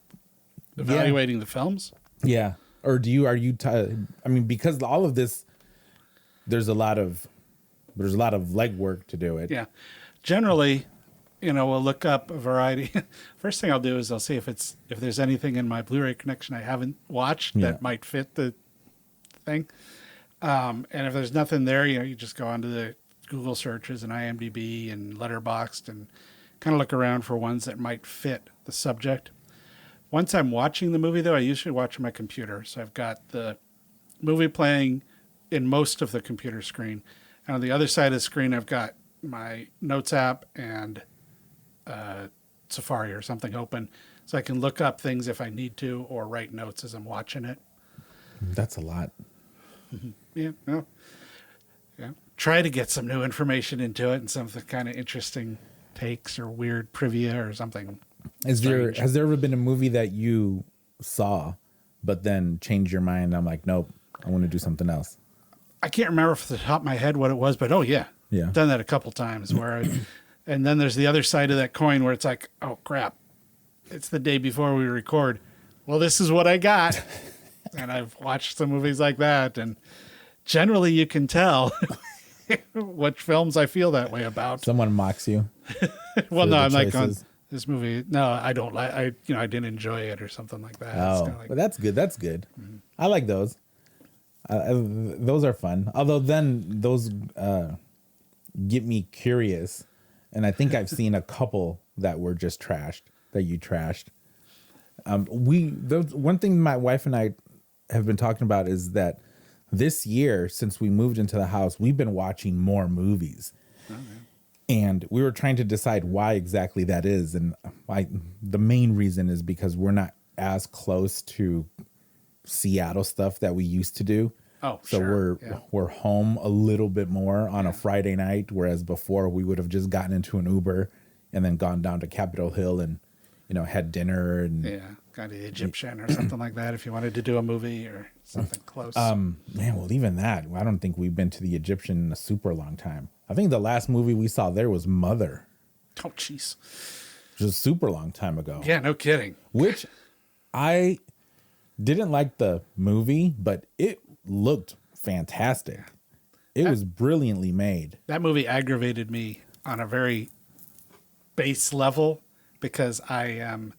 evaluating the films? Yeah. Or because all of this, there's a lot of legwork to do it. Yeah. Generally, we'll look up a variety. First thing I'll do is I'll see if there's anything in my Blu-ray connection I haven't watched that might fit the thing. And if there's nothing there, you just go onto the Google searches and IMDb and Letterboxd and kind of look around for ones that might fit the subject. Once I'm watching the movie, though, I usually watch on my computer. So I've got the movie playing in most of the computer screen. And on the other side of the screen, I've got my Notes app and Safari or something open. So I can look up things if I need to or write notes as I'm watching it. That's a lot. Yeah. No. Yeah. Try to get some new information into it and some kind of interesting takes or weird trivia or something. Has there ever been a movie that you saw, but then changed your mind? I'm like, nope, I want to do something else. I can't remember off the top of my head what it was, but yeah. I've done that a couple times and then there's the other side of that coin where it's like, oh crap, it's the day before we record. Well, this is what I got. And I've watched some movies like that, and generally you can tell which films I feel that way about. Someone mocks you. Well, no, I'm like on this movie. No, I don't like. I didn't enjoy it or something like that. Oh, but that's good. That's good. Mm-hmm. I like those. Those are fun. Although then those get me curious, and I think I've seen a couple that were just trashed. That you trashed. One thing my wife and I have been talking about is that this year, since we moved into the house, we've been watching more movies. Okay. And we were trying to decide why exactly that is. And the main reason is because we're not as close to Seattle stuff that we used to do. Oh, so sure. we're home a little bit more on a Friday night, whereas before we would have just gotten into an Uber and then gone down to Capitol Hill and had dinner and gone to the Egyptian or something like that if you wanted to do a movie or something close. Well, even that, I don't think we've been to the Egyptian in a super long time. I think the last movie we saw there was Mother. Oh, jeez. Which was a super long time ago. Yeah, no kidding. Which I didn't like the movie, but it looked fantastic. It was brilliantly made. That movie aggravated me on a very base level because I am...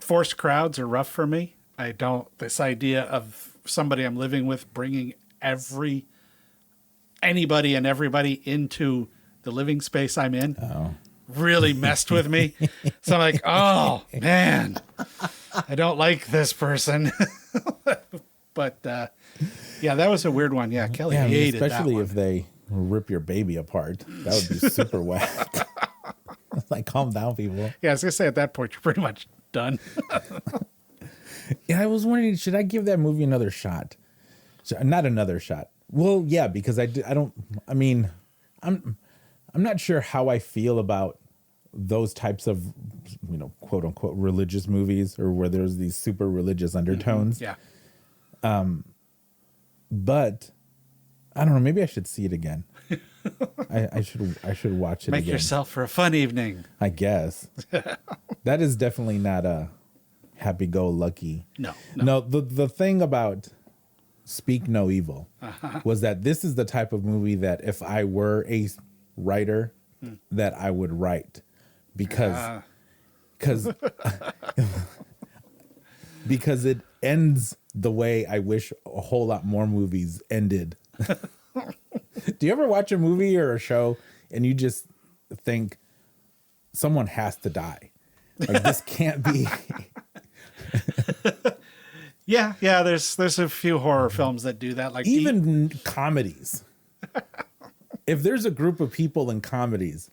forced crowds are rough for me. This idea of somebody I'm living with bringing anybody and everybody into the living space I'm in really messed with me. So I'm like, oh man, I don't like this person. But Yeah, that was a weird one. Yeah, Kelly Yeah, I mean, hated especially that if they rip your baby apart. That would be super whack. Like, calm down, people. Yeah, I was gonna say at that point you're pretty much done. Yeah, I was wondering, should I give that movie another shot? Not another shot. Well, yeah, because I mean, I'm not sure how I feel about those types of, quote unquote religious movies, or where there's these super religious undertones. Yeah. But I don't know, maybe I should see it again. I should watch it Make again. yourself for a fun evening. I guess. That is definitely not a happy-go-lucky. No, the thing about Speak No Evil was that this is the type of movie that if I were a writer, that I would write. Because because it ends the way I wish a whole lot more movies ended. Do you ever watch a movie or a show and you just think someone has to die? Like, this can't be. Yeah. There's a few horror films that do that. Like Even comedies. If there's a group of people in comedies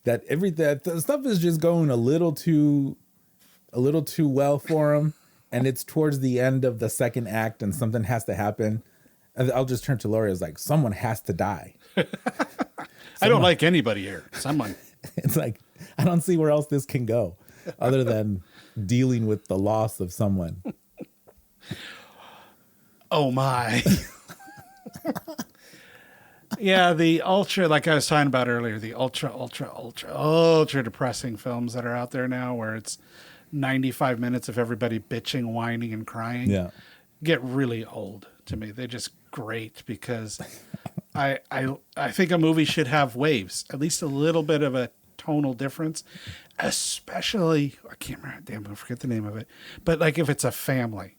that the stuff is just going a little too well for them, and it's towards the end of the second act and something has to happen, I'll just turn to Lori as like, someone has to die. I don't like anybody here. Someone. It's like, I don't see where else this can go other than dealing with the loss of someone. Oh my. Yeah, the ultra, like I was talking about earlier, the ultra depressing films that are out there now, where it's 95 minutes of everybody bitching, whining, and crying. Yeah. Get really old to me. They're just great because I think a movie should have waves, at least a little bit of a tonal difference, especially, I can't remember, damn, I forget the name of it, but like if it's a family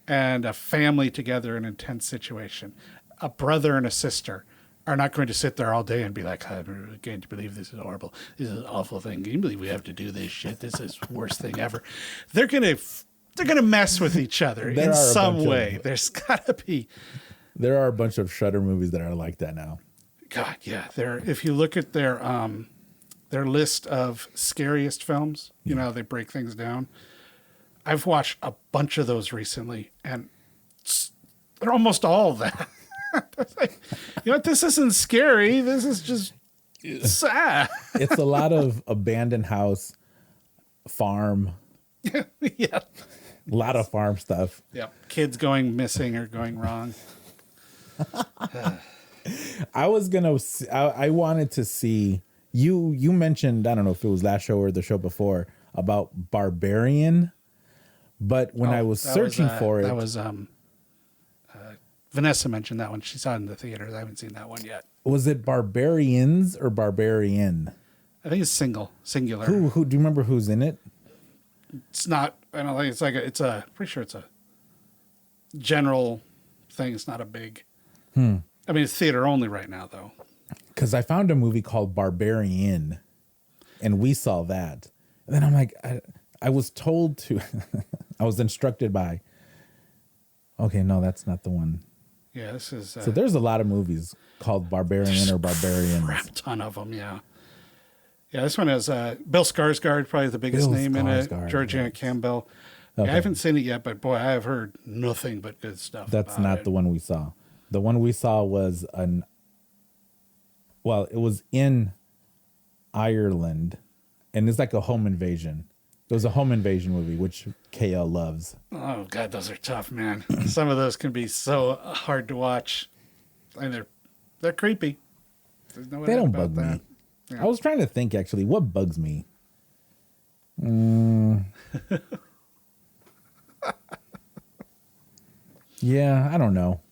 and a family together in an intense situation, a brother and a sister are not going to sit there all day and be like, I can't believe this is horrible. This is an awful thing. Can you believe we have to do this shit? This is the worst thing ever. They're going to mess with each other in some way. There's got to be. There are a bunch of Shudder movies that are like that now. God, yeah. If you look at their list of scariest films, you know, they break things down. I've watched a bunch of those recently, and they're almost all that. Like, you know what? This isn't scary. This is just sad. It's a lot of abandoned house, farm. Yeah. A lot of farm stuff. Yeah. Kids going missing or going wrong. I wanted to see, you mentioned, I don't know if it was last show or the show before, about Barbarian, but when I was searching for it. That was, Vanessa mentioned that one. She saw it in the theater. I haven't seen that one yet. Was it Barbarians or Barbarian? I think it's singular. Who do you remember who's in it? It's not, I don't think it's like, pretty sure it's a general thing. It's not a big, I mean, it's theater only right now though. Because I found a movie called Barbarian and we saw that. And then I'm like, I was told to, I was instructed by, okay, no, that's not the one. Yeah, this is. So there's a lot of movies called Barbarian or Barbarians. Crap ton of them, yeah. Yeah, this one has Bill Skarsgård, probably the biggest name in it. Georgiana Campbell. Okay. Yeah, I haven't seen it yet, but boy, I have heard nothing but good stuff. That's not the one we saw. The one we saw was it was in Ireland, and it's like a home invasion. It was a home invasion movie, which KL loves. Oh God, those are tough, man. Some of those can be so hard to watch, and they're creepy. There's no They don't bug me. Yeah. I was trying to think actually, what bugs me? Yeah, I don't know.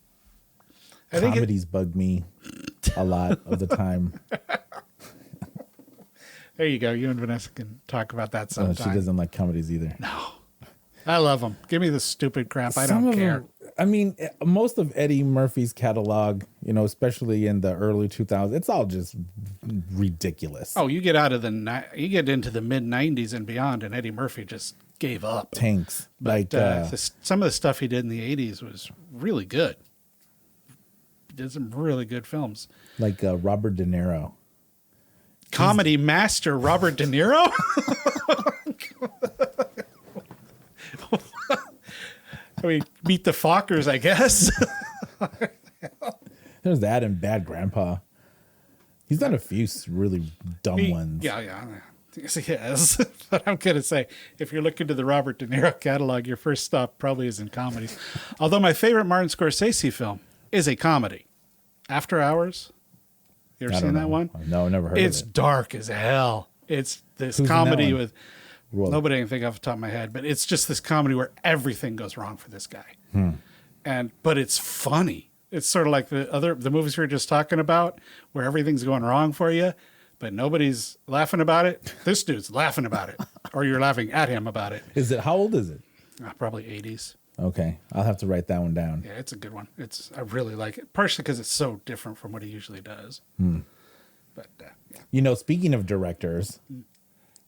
Comedies bug me a lot of the time. There you go. You and Vanessa can talk about that sometime. She doesn't like comedies either. No. I love them. Give me the stupid crap. I don't care. I mean, most of Eddie Murphy's catalog, especially in the early 2000s, it's all just ridiculous. Oh, you get into the mid 90s and beyond, and Eddie Murphy just gave up. Tanks. But some of the stuff he did in the 80s was really good. did some really good films. Like Robert De Niro. Comedy master Robert De Niro? I mean, Meet the Fockers, I guess. There's that and Bad Grandpa. He's done a few really dumb ones. Yeah. Yes, he has. But I'm going to say, if you're looking to the Robert De Niro catalog, your first stop probably is in comedies. Although my favorite Martin Scorsese film is a comedy. After Hours. You ever seen that one? No, never heard of it. It's dark as hell. It's this Who's in that comedy one? with nobody I can think off the top of my head, but it's just this comedy where everything goes wrong for this guy. But it's funny. It's sort of like the movies we were just talking about, where everything's going wrong for you, but nobody's laughing about it. This dude's laughing about it, or you're laughing at him about it. How old is it? Probably 80s. Okay, I'll have to write that one down. Yeah, it's a good one. I really like it, partially because it's so different from what he usually does. But yeah. Speaking of directors,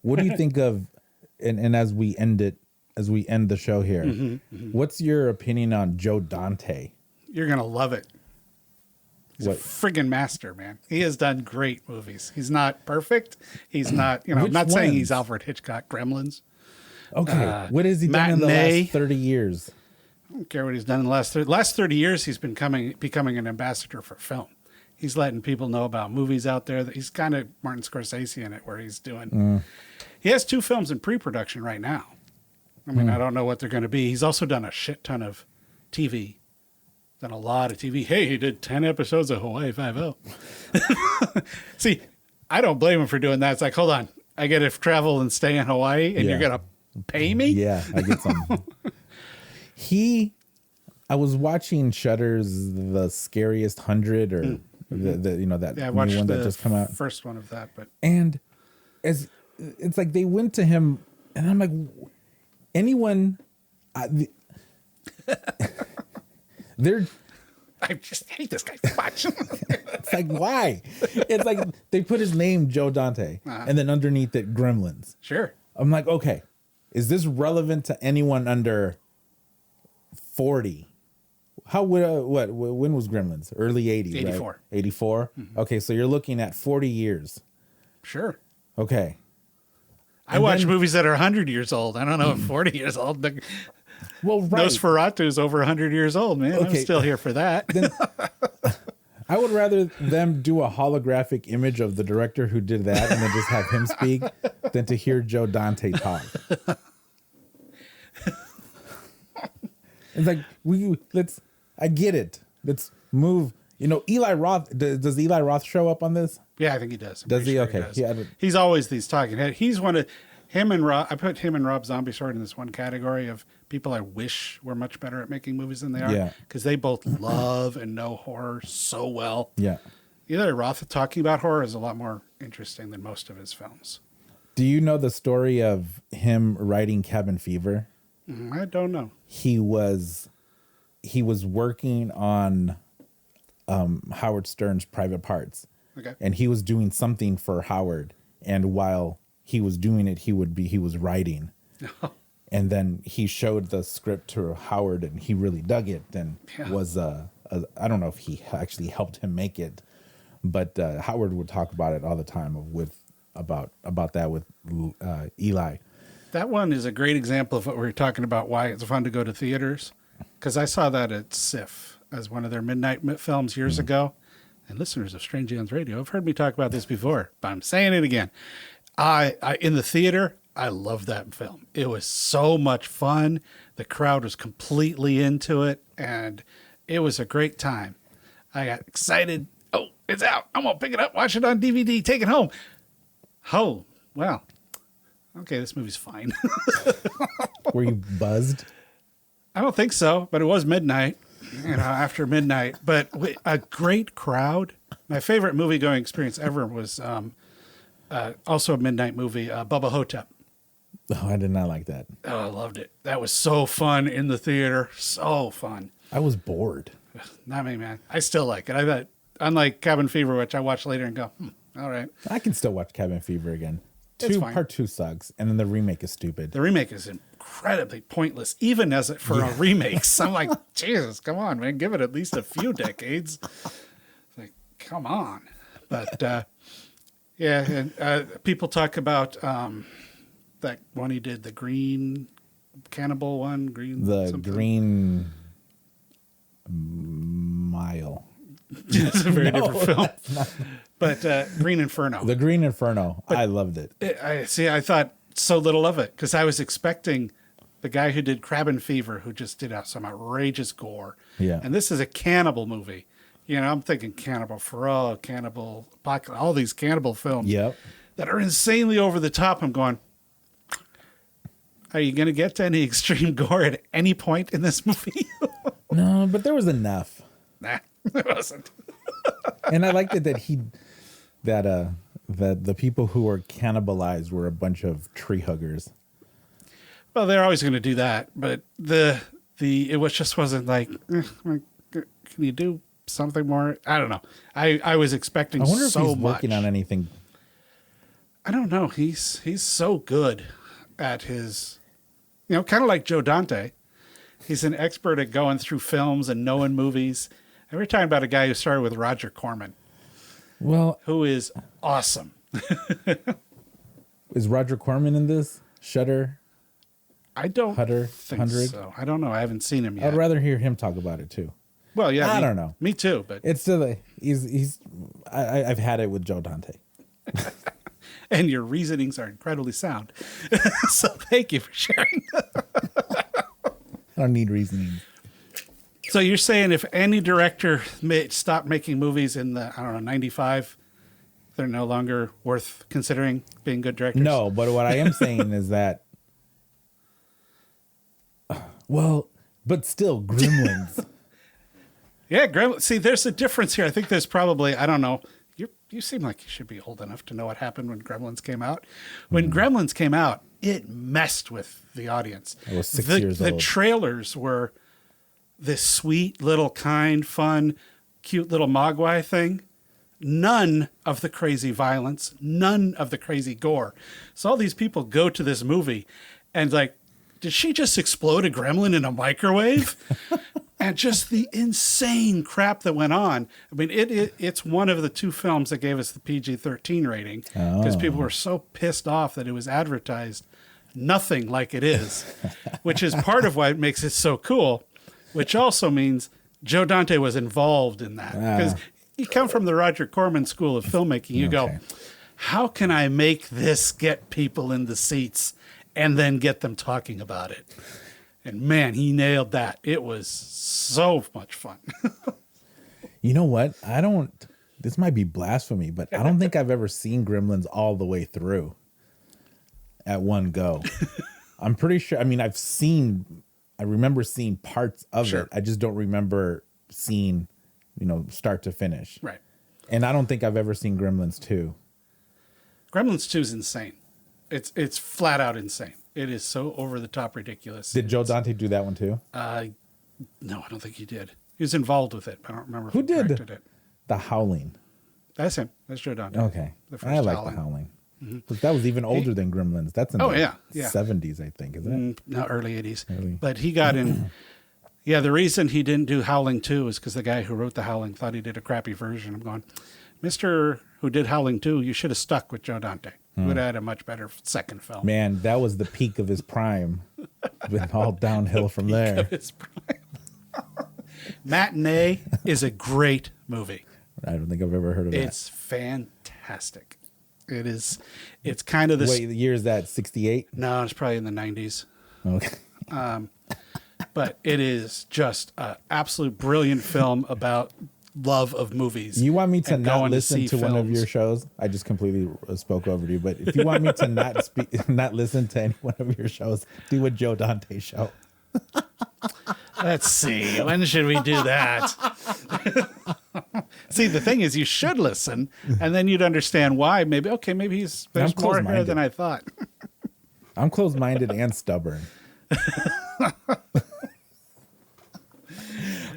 what do you think of? And as we end the show here, what's your opinion on Joe Dante? You're gonna love it. He's What? a friggin' master, man. He has done great movies. He's not perfect. He's not, I'm not saying he's Alfred Hitchcock, Gremlins. Okay, what has he done in the Matinee. last 30 years? I don't care what he's done in the last 30 years. He's been becoming an ambassador for film. He's letting people know about movies out there. That he's kind of Martin Scorsese in it, where he's doing. He has 2 films in pre-production right now. I mean, I don't know what they're going to be. He's also done a shit ton of TV. Done a lot of TV. Hey, he did 10 episodes of Hawaii Five-0. See, I don't blame him for doing that. It's like, hold on, I get to travel and stay in Hawaii, and you're going to pay me? Yeah, I get some. I was watching Shudder's The Scariest 100, or that Yeah, I new watched one the that just come out. first one of that, but And it's like they went to him, and I'm like, anyone, I just hate this guy so much. it's like, why? It's like they put his name, Joe Dante, and then underneath it, Gremlins. Sure. I'm like, okay, is this relevant to anyone under 40? When was Gremlins? Early 80s, 84. right? 84? Okay, so you're looking at 40 years. Sure. Okay. I watch movies that are 100 years old. I don't know if 40 years old. Well, right. Nosferatu's over 100 years old, man. I'm still here for that. Then I would rather them do a holographic image of the director who did that and then just have him speak than to hear Joe Dante talk. It's like, I get it. Let's move. Eli Roth, does Eli Roth show up on this? Yeah, I think he does. Does he? Okay. Does. He's always these talking head. He's one of him and Rob. I put him and Rob Zombie sort of in this one category of people I wish were much better at making movies than they are. Yeah. Because they both love and know horror so well. Yeah. Eli Roth talking about horror is a lot more interesting than most of his films. Do you know the story of him writing Cabin Fever? I don't know. He was working on Howard Stern's Private Parts. Okay. And he was doing something for Howard, and while he was doing it, he was writing. And then he showed the script to Howard, and he really dug it, and was I don't know if he actually helped him make it, but Howard would talk about it all the time about that with Eli. That one is a great example of what we were talking about, why it's fun to go to theaters. Because I saw that at SIFF as one of their midnight films years ago. And listeners of Strange Hands Radio have heard me talk about this before, but I'm saying it again. I in the theater, I loved that film. It was so much fun. The crowd was completely into it, and it was a great time. I got excited. Oh, it's out. I'm going to pick it up, watch it on DVD, take it home. Oh, well. Okay, this movie's fine. Were you buzzed? I don't think so, but it was midnight, after midnight. But a great crowd. My favorite movie-going experience ever was also a midnight movie, Bubba Hotep. Oh, I did not like that. Oh, I loved it. That was so fun in the theater. So fun. I was bored. Not me, man. I still like it. I thought, unlike Cabin Fever, which I watched later and go, all right. I can still watch Cabin Fever again. It's fine. Part 2 sucks, and then the remake is stupid. The remake is incredibly pointless, even as it for a remakes. I'm like, Jesus, come on, man, give it at least a few decades. Like, come on. But yeah, and people talk about that one he did, the Green Cannibal one, Green Mile. It's a very different film. But Green Inferno. The Green Inferno. I loved it. I thought so little of it because I was expecting the guy who did Cabin Fever, who just did out some outrageous gore. Yeah. And this is a cannibal movie. You know, I'm thinking Cannibal Feroz, Cannibal Apocalypse, all these cannibal films that are insanely over the top. I'm going, are you going to get to any extreme gore at any point in this movie? No, but there was enough. Nah, there wasn't. And I liked it that the people who were cannibalized were a bunch of tree huggers. Well, they're always going to do that, but it wasn't like, can you do something more? I don't know. I was expecting so much. I wonder if he's working on anything. I don't know. He's so good at his, kind of like Joe Dante. He's an expert at going through films and knowing movies. And we're talking about a guy who started with Roger Corman. Well, who is awesome. Is Roger Corman in this? Shutter? I don't think 100? so. I don't know. I haven't seen him yet. I'd rather hear him talk about it too. Well, yeah. I don't know. Me too, but it's still I've had it with Joe Dante. And your reasonings are incredibly sound. So thank you for sharing. I don't need reasoning. So you're saying if any director stopped making movies in the, 95, they're no longer worth considering being good directors? No, but what I am saying is that, but still, Gremlins. Yeah, Gremlins. See, there's a difference here. I think there's probably, I don't know, you seem like you should be old enough to know what happened when Gremlins came out. When Gremlins came out, it messed with the audience. I was 6 years old. The trailers were this sweet little kind, fun, cute little Mogwai thing. None of the crazy violence, none of the crazy gore. So all these people go to this movie and like, did she just explode a gremlin in a microwave? And just the insane crap that went on. I mean, it's one of the two films that gave us the PG-13 rating because people were so pissed off that it was advertised nothing like it is, which is part of why it makes it so cool, which also means Joe Dante was involved in that. Because you come from the Roger Corman school of filmmaking, you go, how can I make this get people in the seats and then get them talking about it? And man, he nailed that. It was so much fun. You know what? This might be blasphemy, but I don't think I've ever seen Gremlins all the way through at one go. I'm pretty sure. I mean, I remember seeing parts of it. I just don't remember seeing, start to finish. Right. And I don't think I've ever seen Gremlins 2. Gremlins 2 is insane. It's flat out insane. It is so over the top ridiculous. Did Joe Dante do that one too? No, I don't think he did. He was involved with it. I don't remember who he did directed it. The Howling. That's him. That's Joe Dante. Okay, I like The Howling. Mm-hmm. That was even older than Gremlins. That's in the 70s, I think, isn't it? No, early 80s. But he got in. Yeah, the reason he didn't do Howling 2 is because the guy who wrote The Howling thought he did a crappy version. I'm going, Mr. who did Howling 2, you should have stuck with Joe Dante. He would have had a much better second film. Man, that was the peak of his prime. Been all downhill from there. Of his prime. Matinee is a great movie. I don't think I've ever heard of that. It's fantastic. It is. It's kind of this. Wait, the year is that 68? No, it's probably in the 90s. Okay. But it is just an absolute brilliant film about love of movies. You want me to not listen to one of your shows? I just completely spoke over you. But if you want me to not listen to any one of your shows, do a Joe Dante show. Let's see. When should we do that? See, the thing is, you should listen, and then you'd understand why. Maybe there's more here than I thought. I'm closed-minded and stubborn.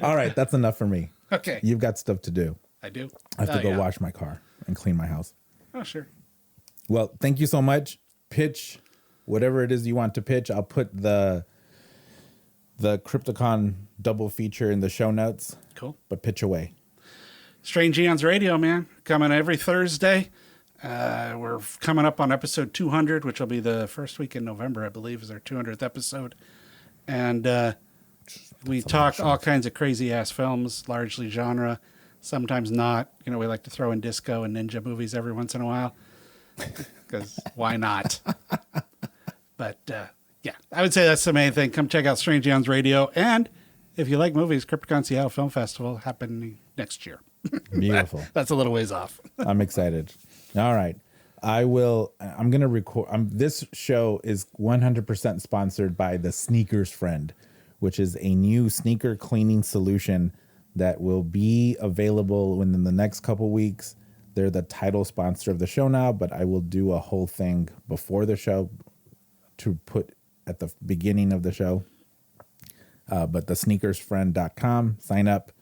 All right, that's enough for me. Okay. You've got stuff to do. I do. I have to go wash my car and clean my house. Oh, sure. Well, thank you so much. Pitch whatever it is you want to pitch. I'll put the Crypticon double feature in the show notes. Cool. But pitch away. Strange Eons Radio, man, coming every Thursday. We're coming up on episode 200, which will be the first week in November, I believe, is our 200th episode. And we talk all kinds of crazy-ass films, largely genre, sometimes not. You know, we like to throw in disco and ninja movies every once in a while, because why not? But, yeah, I would say that's the main thing. Come check out Strange Eons Radio. And if you like movies, Crypticon Seattle Film Festival happening next year. Beautiful. That's a little ways off. I'm excited. All right. I'm going to record. This show is 100% sponsored by the Sneakers Friend, which is a new sneaker cleaning solution that will be available within the next couple weeks. They're the title sponsor of the show now, but I will do a whole thing before the show to put at the beginning of the show. But the sneakersfriend.com, sign up,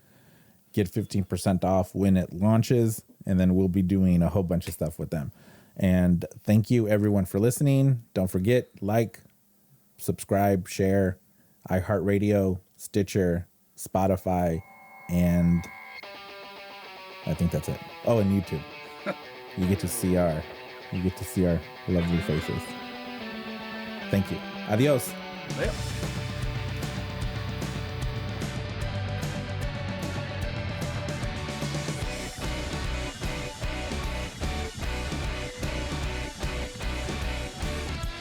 get 15% off when it launches, and then we'll be doing a whole bunch of stuff with them. And thank you everyone for listening. Don't forget, like, subscribe, share, iHeartRadio, Stitcher, Spotify, and I think that's it. Oh, and YouTube. You get to see our lovely faces. Thank you. Adios. Yeah.